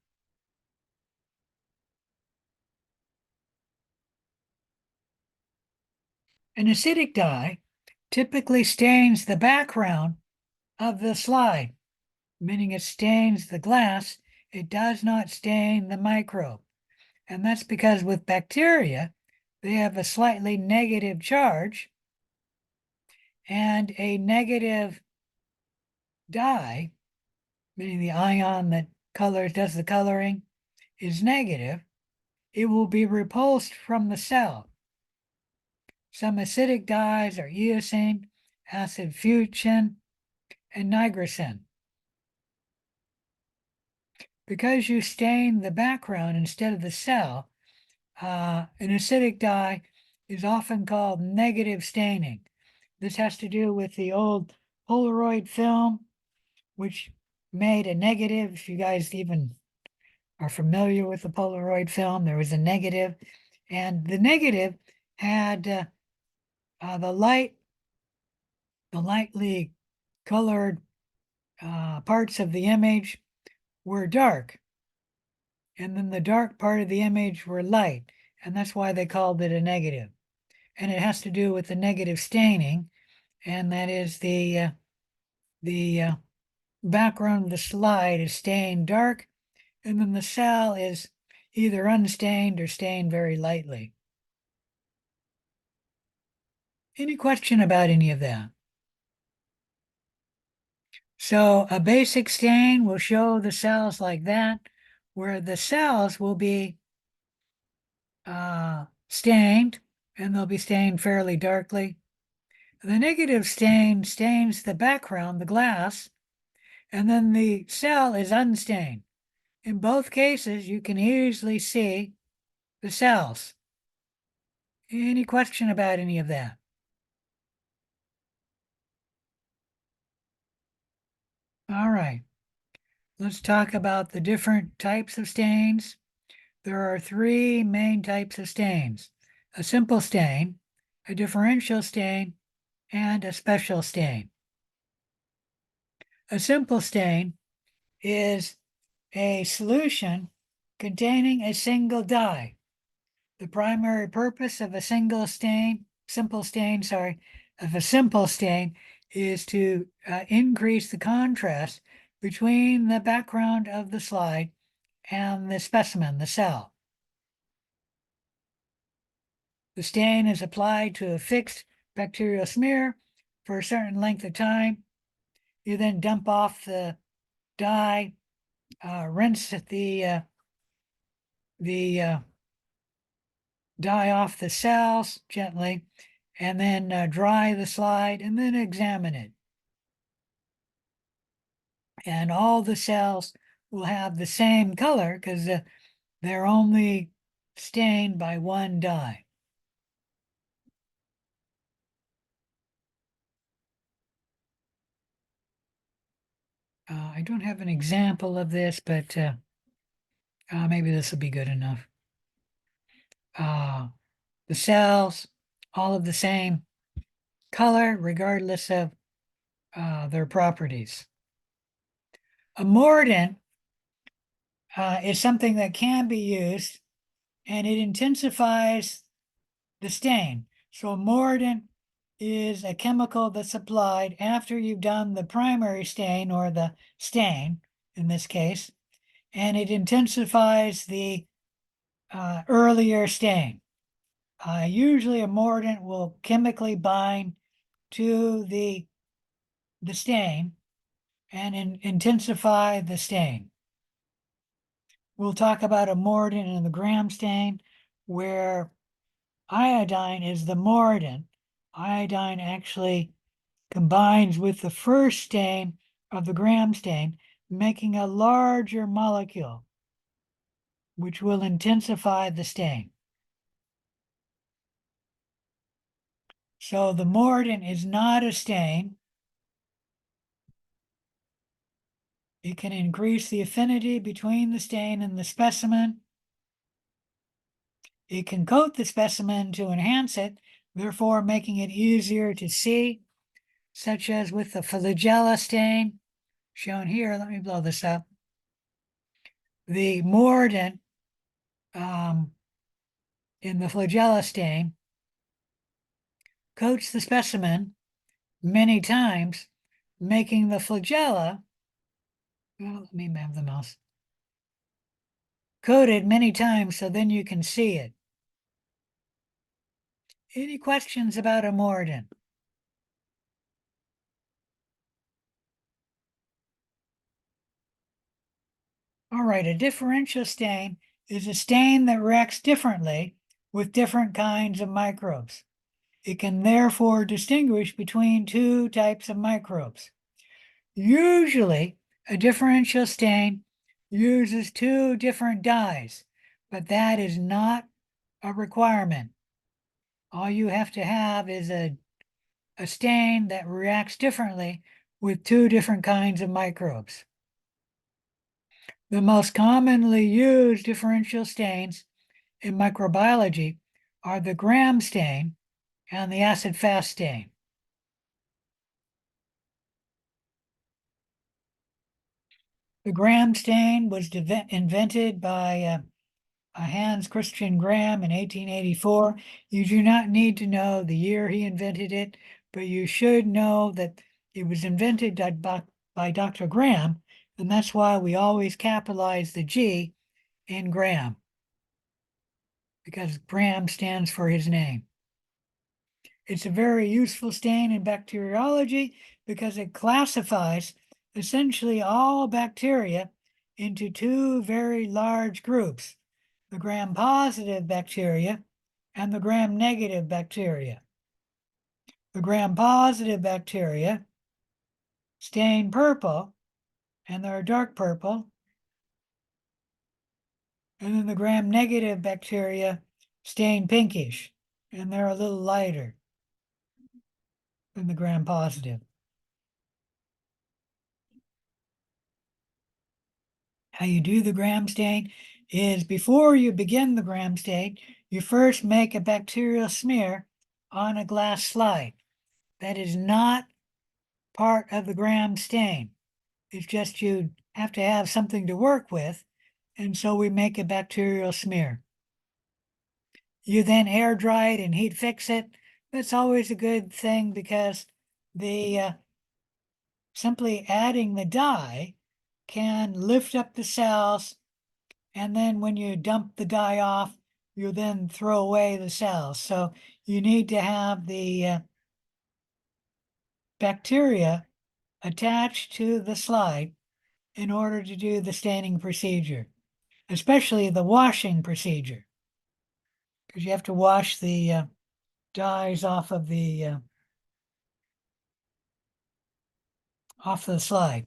A: An acidic dye typically stains the background of the slide, meaning it stains the glass. It does not stain the microbe. And that's because with bacteria, they have a slightly negative charge, and a negative dye, meaning the ion that does the coloring, is negative. it will be repulsed from the cell. Some acidic dyes are eosine, acid fuchsin, and nigrosin. Because you stain the background instead of the cell, an acidic dye is often called negative staining. This has to do with the old Polaroid film, which made a negative. If you guys even are familiar with the Polaroid film, there was a negative, and the negative had the lightly colored parts of the image were dark, and then the dark part of the image were light, and that's why they called it a negative. And it has to do with the negative staining, and that is the background of the slide is stained dark, and then the cell is either unstained or stained very lightly. Any question about any of that? So a basic stain will show the cells like that, where the cells will be stained, and they'll be stained fairly darkly. The negative stain stains the background, the glass, and then the cell is unstained. In both cases, you can easily see the cells. Any question about any of that? All right, let's talk about the different types of stains. There are three main types of stains: a simple stain, a differential stain, and a special stain. A simple stain is a solution containing a single dye. The primary purpose of a simple stain, is to increase the contrast between the background of the slide and the specimen, the cell. The stain is applied to a fixed bacterial smear for a certain length of time. You then dump off the dye, rinse the dye off the cells gently, and then dry the slide and then examine it. And all the cells will have the same color because they're only stained by one dye. I don't have an example of this, but maybe this will be good enough. The cells, all of the same color, regardless of their properties. A mordant is something that can be used, and it intensifies the stain. So a mordant is a chemical that's applied after you've done the primary stain, or the stain in this case, and it intensifies the earlier stain. Usually a mordant will chemically bind to the stain and intensify the stain. We'll talk about a mordant in the gram stain, where iodine is the mordant. Iodine actually combines with the first stain of the gram stain, making a larger molecule, which will intensify the stain. So the mordant is not a stain. It can increase the affinity between the stain and the specimen. It can coat the specimen to enhance it, therefore making it easier to see, such as with the flagella stain shown here. Let me blow this up. The mordant in the flagella stain coats the specimen many times, making the flagella, well, let me have the mouse, coated many times so then you can see it. Any questions about a mordant? All right, a differential stain is a stain that reacts differently with different kinds of microbes. It can therefore distinguish between two types of microbes. Usually, a differential stain uses two different dyes, but that is not a requirement. All you have to have is a stain that reacts differently with two different kinds of microbes. The most commonly used differential stains in microbiology are the Gram stain and the acid-fast stain. The Gram stain was invented by Hans Christian Gram in 1884. You do not need to know the year he invented it, but you should know that it was invented by Dr. Gram, and that's why we always capitalize the G in Gram, because Gram stands for his name. It's a very useful stain in bacteriology because it classifies essentially all bacteria into two very large groups, the gram-positive bacteria and the gram-negative bacteria. The gram-positive bacteria stain purple, and they're dark purple, and then the gram-negative bacteria stain pinkish, and they're a little lighter than the gram-positive. How you do the gram stain is before you begin the gram stain, you first make a bacterial smear on a glass slide. That is not part of the gram stain. It's just you have to have something to work with, and so we make a bacterial smear. You then air dry it and heat fix it. That's always a good thing because the simply adding the dye can lift up the cells, and then when you dump the dye off, you then throw away the cells. So you need to have the bacteria attached to the slide in order to do the staining procedure, especially the washing procedure, because you have to wash the dyes off of the slide.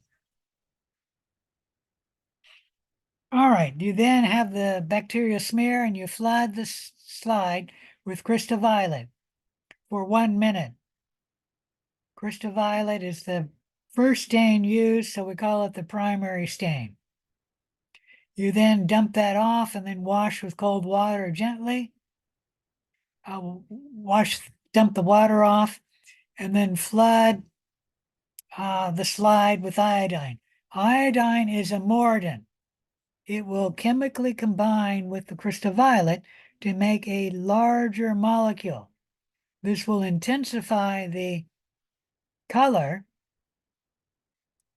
A: All right, you then have the bacteria smear and you flood the slide with crystal violet for 1 minute. Crystal violet is the first stain used, so we call it the primary stain. You then dump that off and then wash with cold water gently. Dump the water off and then flood the slide with iodine. Iodine is a mordant. It will chemically combine with the crystal violet to make a larger molecule. This will intensify the color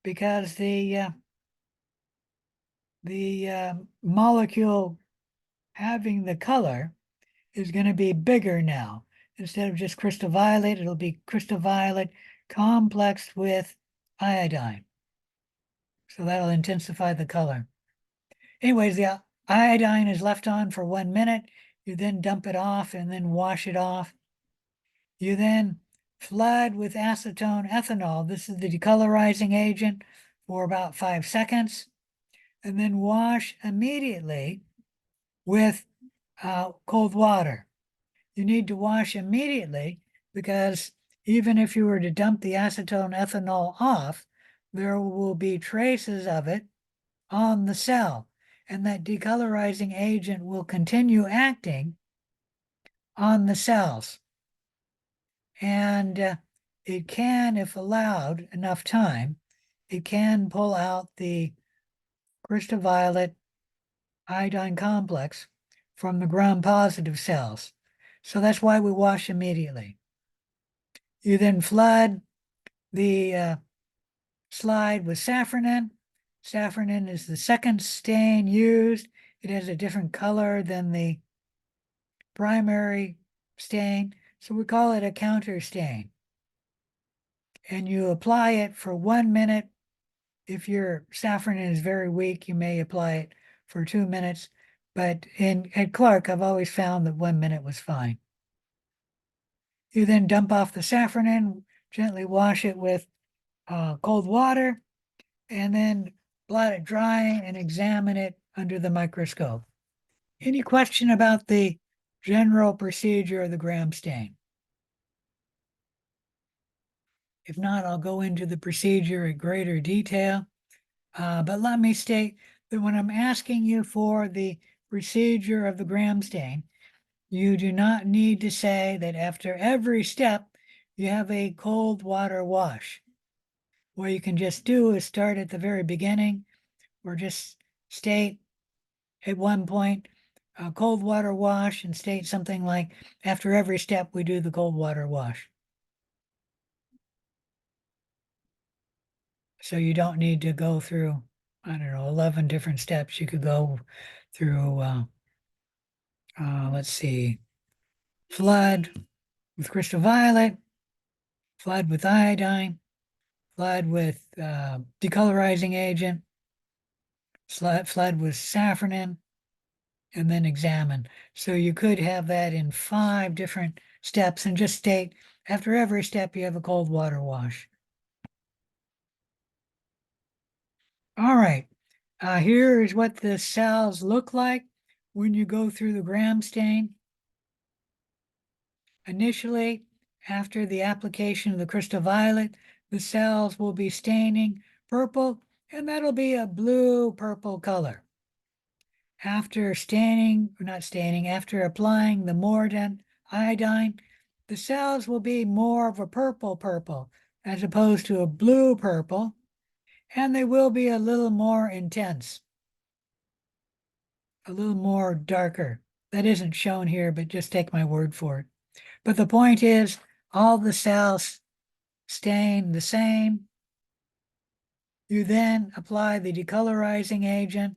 A: because the molecule having the color is going to be bigger now. Instead of just crystal violet, it'll be crystal violet complexed with iodine. So that'll intensify the color. Anyways, the iodine is left on for 1 minute. You then dump it off and then wash it off. You then flood with acetone ethanol. This is the decolorizing agent for about 5 seconds. And then wash immediately with cold water. You need to wash immediately because even if you were to dump the acetone ethanol off, there will be traces of it on the cell, and that decolorizing agent will continue acting on the cells. And it can, if allowed enough time, it can pull out the crystal violet iodine complex from the gram-positive cells. So that's why we wash immediately. You then flood the slide with safranin. Safranin is the second stain used. It has a different color than the primary stain, so we call it a counter stain. And you apply it for 1 minute. If your safranin is very weak, you may apply it for 2 minutes, But at Clark, I've always found that 1 minute was fine. You then dump off the saffron in, gently wash it with cold water, and then blot it dry and examine it under the microscope. Any question about the general procedure of the gram stain? If not, I'll go into the procedure in greater detail. But let me state that when I'm asking you for the procedure of the gram stain, you do not need to say that after every step, you have a cold water wash. What you can just do is start at the very beginning or just state at one point a cold water wash and state something like, after every step, we do the cold water wash. So you don't need to go through, I don't know, 11 different steps. You could go through, let's see, flood with crystal violet, flood with iodine, flood with decolorizing agent, flood with saffronin, and then examine. So you could have that in 5 different steps and just state, after every step, you have a cold water wash. All right, here is what the cells look like when you go through the gram stain. Initially, after the application of the crystal violet, the cells will be staining purple, and that'll be a blue-purple color. After after applying the mordant iodine, the cells will be more of a purple as opposed to a blue purple, and they will be a little more intense, a little more darker. That isn't shown here, but just take my word for it. But the point is, all the cells stain the same. You then apply the decolorizing agent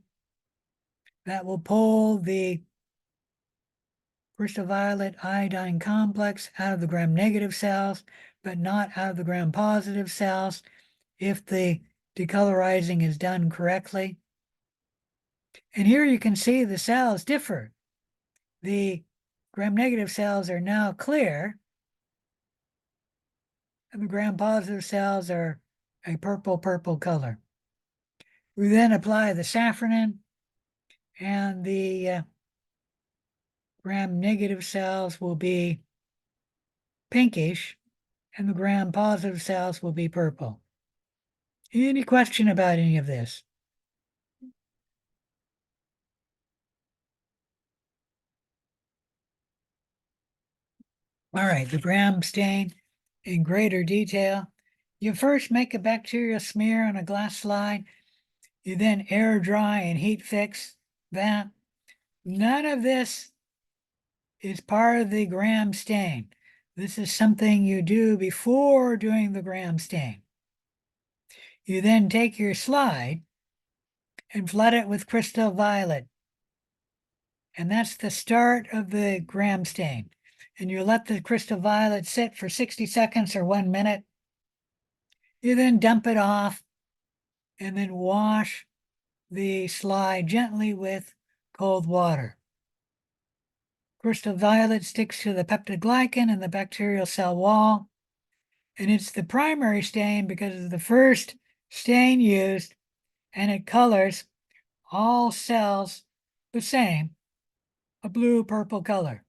A: that will pull the crystal violet iodine complex out of the gram-negative cells, but not out of the gram-positive cells if the decolorizing is done correctly. And here you can see the cells differ. The gram-negative cells are now clear, and the gram-positive cells are a purple color. We then apply the saffronin, and the gram-negative cells will be pinkish, and the gram-positive cells will be purple. Any question about any of this? All right, the gram stain in greater detail. You first make a bacterial smear on a glass slide. You then air dry and heat fix that. None of this is part of the gram stain. This is something you do before doing the gram stain. You then take your slide and flood it with crystal violet. And that's the start of the gram stain. And you let the crystal violet sit for 60 seconds or 1 minute. You then dump it off and then wash the slide gently with cold water. Crystal violet sticks to the peptidoglycan and the bacterial cell wall, and it's the primary stain because it's the first stain used, and it colors all cells the same, a blue-purple color.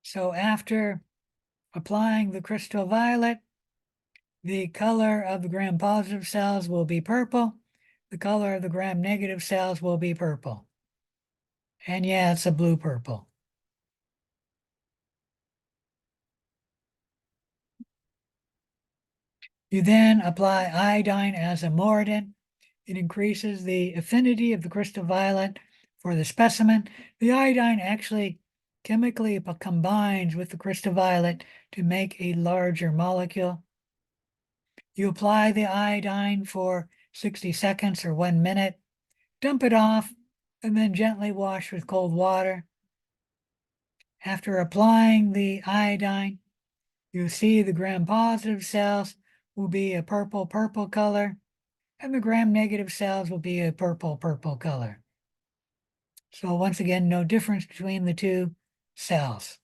A: So after applying the crystal violet, the color of the gram-positive cells will be purple. The color of the gram-negative cells will be purple. And yeah, it's a blue-purple. You then apply iodine as a mordant. It increases the affinity of the crystal violet for the specimen. The iodine actually chemically combines with the crystal violet to make a larger molecule. You apply the iodine for 60 seconds or 1 minute, dump it off, and then gently wash with cold water. After applying the iodine, you see the gram-positive cells will be a purple color, and the gram-negative cells will be a purple color. So once again, no difference between the two cells.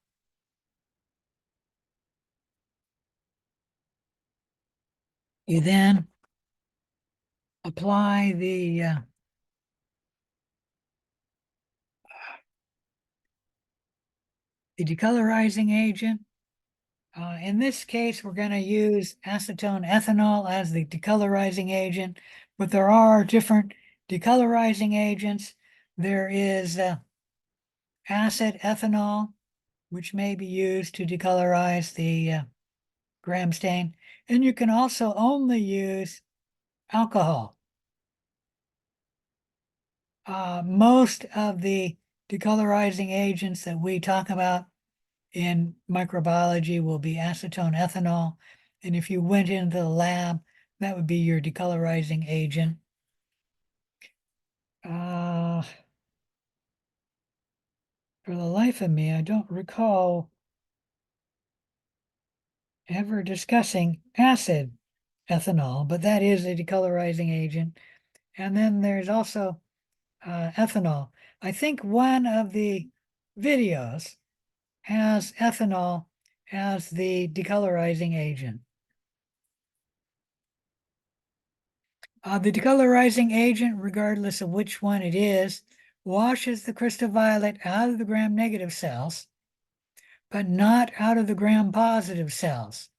A: You then apply the decolorizing agent. In this case, we're going to use acetone ethanol as the decolorizing agent, but there are different decolorizing agents. There is acid ethanol, which may be used to decolorize the gram stain, and you can also only use alcohol. Most of the decolorizing agents that we talk about in microbiology will be acetone ethanol. And if you went into the lab, that would be your decolorizing agent. For the life of me, I don't recall ever discussing acid ethanol, but that is a decolorizing agent. And then there's also ethanol. I think one of the videos has ethanol as the decolorizing agent. The decolorizing agent, regardless of which one it is, washes the crystal violet out of the gram-negative cells, but not out of the gram-positive cells.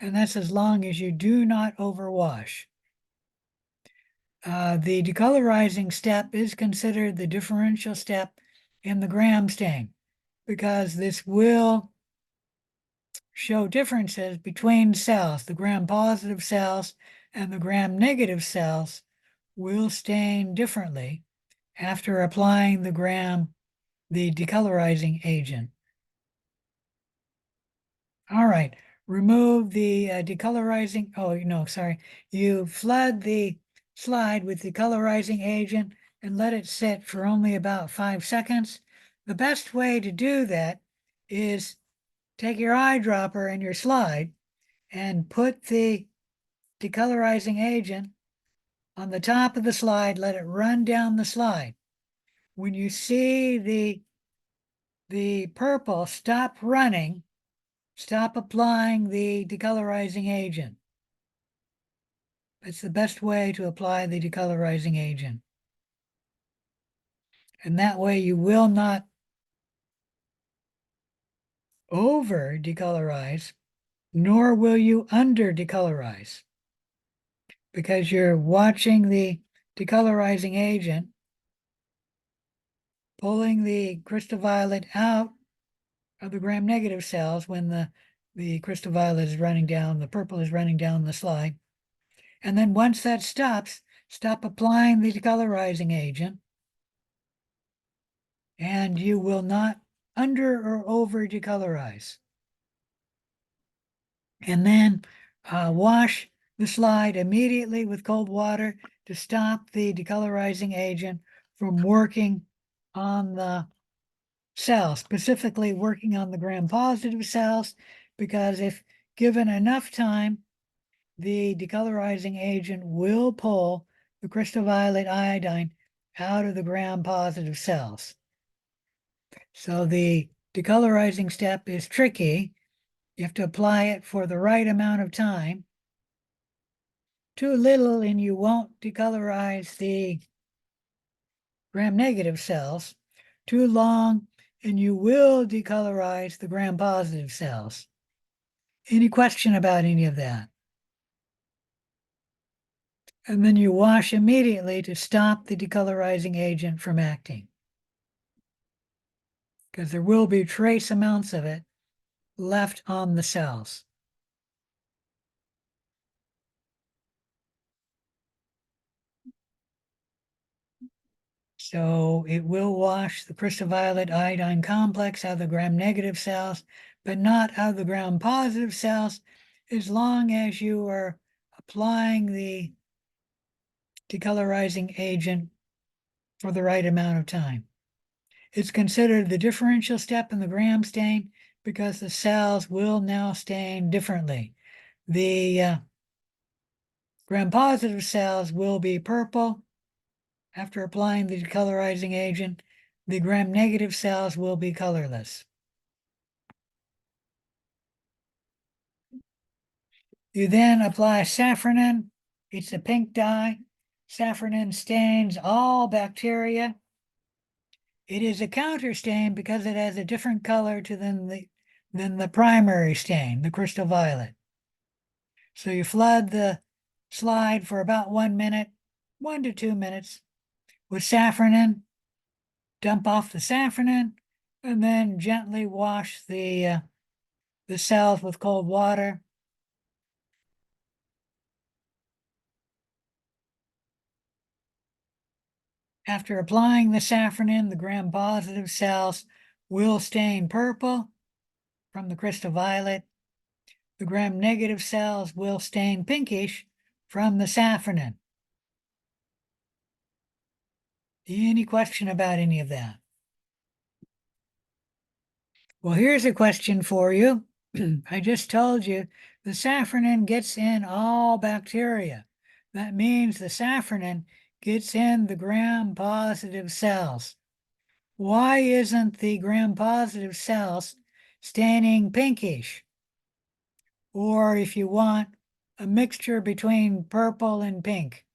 A: And that's as long as you do not overwash. The decolorizing step is considered the differential step in the gram stain, because this will show differences between cells. The gram-positive cells and the gram-negative cells will stain differently after applying the decolorizing agent. All right, remove the decolorizing, oh, no, sorry. You flood the slide with the colorizing agent and let it sit for only about 5 seconds. The best way to do that is take your eyedropper and your slide and put the decolorizing agent on the top of the slide, let it run down the slide. When you see the purple stop running, stop applying the decolorizing agent. That's the best way to apply the decolorizing agent. And that way you will not over decolorize, nor will you under decolorize, because you're watching the decolorizing agent pulling the crystal violet out of the gram-negative cells when the crystal violet is running down, the purple is running down the slide. And then once that stops, stop applying the decolorizing agent, and you will not under or over decolorize. And then wash the slide immediately with cold water to stop the decolorizing agent from working on the cells, specifically working on the gram-positive cells, because if given enough time, the decolorizing agent will pull the crystal violet iodine out of the gram-positive cells. So the decolorizing step is tricky. You have to apply it for the right amount of time. Too little and you won't decolorize the gram-negative cells. Too long and you will decolorize the gram-positive cells. Any question about any of that? And then you wash immediately to stop the decolorizing agent from acting, because there will be trace amounts of it left on the cells. So it will wash the crystal violet iodine complex out of the gram-negative cells, but not out of the gram-positive cells, as long as you are applying the decolorizing agent for the right amount of time. It's considered the differential step in the gram stain because the cells will now stain differently. The gram-positive cells will be purple after applying the colorizing agent. The gram-negative cells will be colorless. You then apply safranin. It's a pink dye. Safranin stains all bacteria. It is a counter stain because it has a different color than the primary stain, the crystal violet. So you flood the slide for about 1 minute, 1 to 2 minutes with safranin, dump off the safranin, and then gently wash the cells with cold water. After applying the safranin, the gram-positive cells will stain purple from the crystal violet. The gram-negative cells will stain pinkish from the safranin. Any question about any of that? Well, here's a question for you. I just told you the safranin gets in all bacteria. That means the safranin gets in the gram-positive cells. Why isn't the gram-positive cells staining pinkish? Or if you want, a mixture between purple and pink,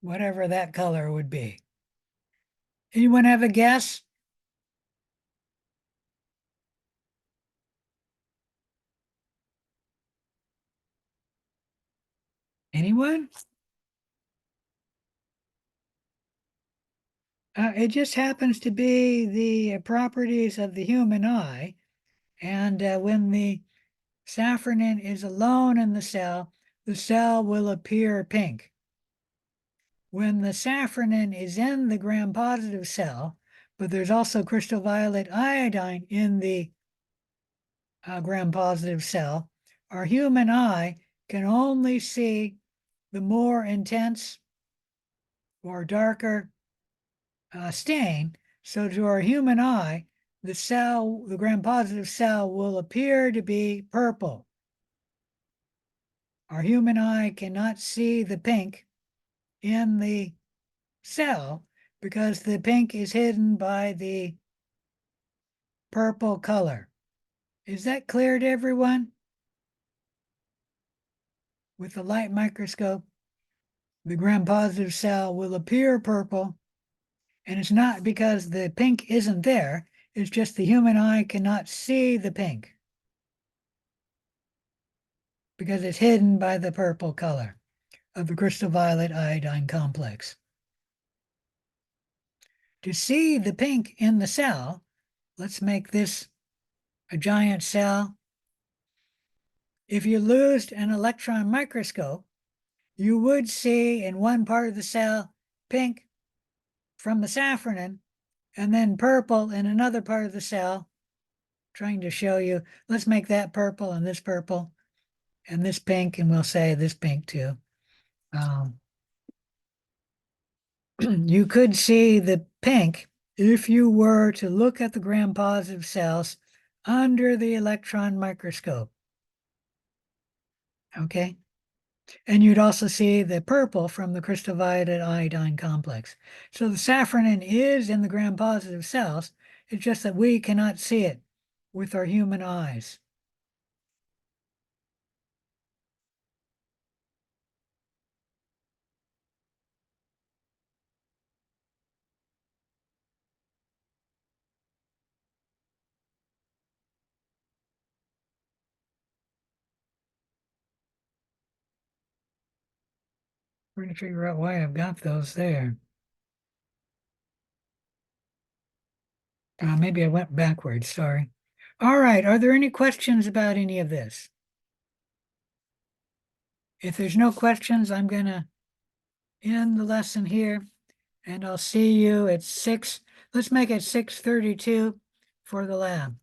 A: whatever that color would be. Anyone have a guess? Anyone? It just happens to be the properties of the human eye. And when the safranin is alone in the cell will appear pink. When the safranin is in the gram-positive cell, but there's also crystal violet iodine in the gram-positive cell, our human eye can only see the more intense or darker stain. So to our human eye, the gram-positive cell will appear to be purple. Our human eye cannot see the pink in the cell because the pink is hidden by the purple color. Is that clear to everyone? With the light microscope, the gram-positive cell will appear purple, and it's not because the pink isn't there, it's just the human eye cannot see the pink because it's hidden by the purple color of the crystal violet iodine complex. To see the pink in the cell, let's make this a giant cell. If you used an electron microscope, you would see in one part of the cell pink from the safranin and then purple in another part of the cell. Trying to show you, let's make that purple and this pink, and we'll say this pink too. You could see the pink if you were to look at the gram-positive cells under the electron microscope. Okay? And you'd also see the purple from the crystal violet iodine complex. So the safranin is in the gram-positive cells. It's just that we cannot see it with our human eyes. Trying to figure out why I've got those there. Maybe I went backwards, sorry. All right, are there any questions about any of this? If there's no questions, I'm gonna end the lesson here, and I'll see you at 6. Let's make it 6:32 for the lab.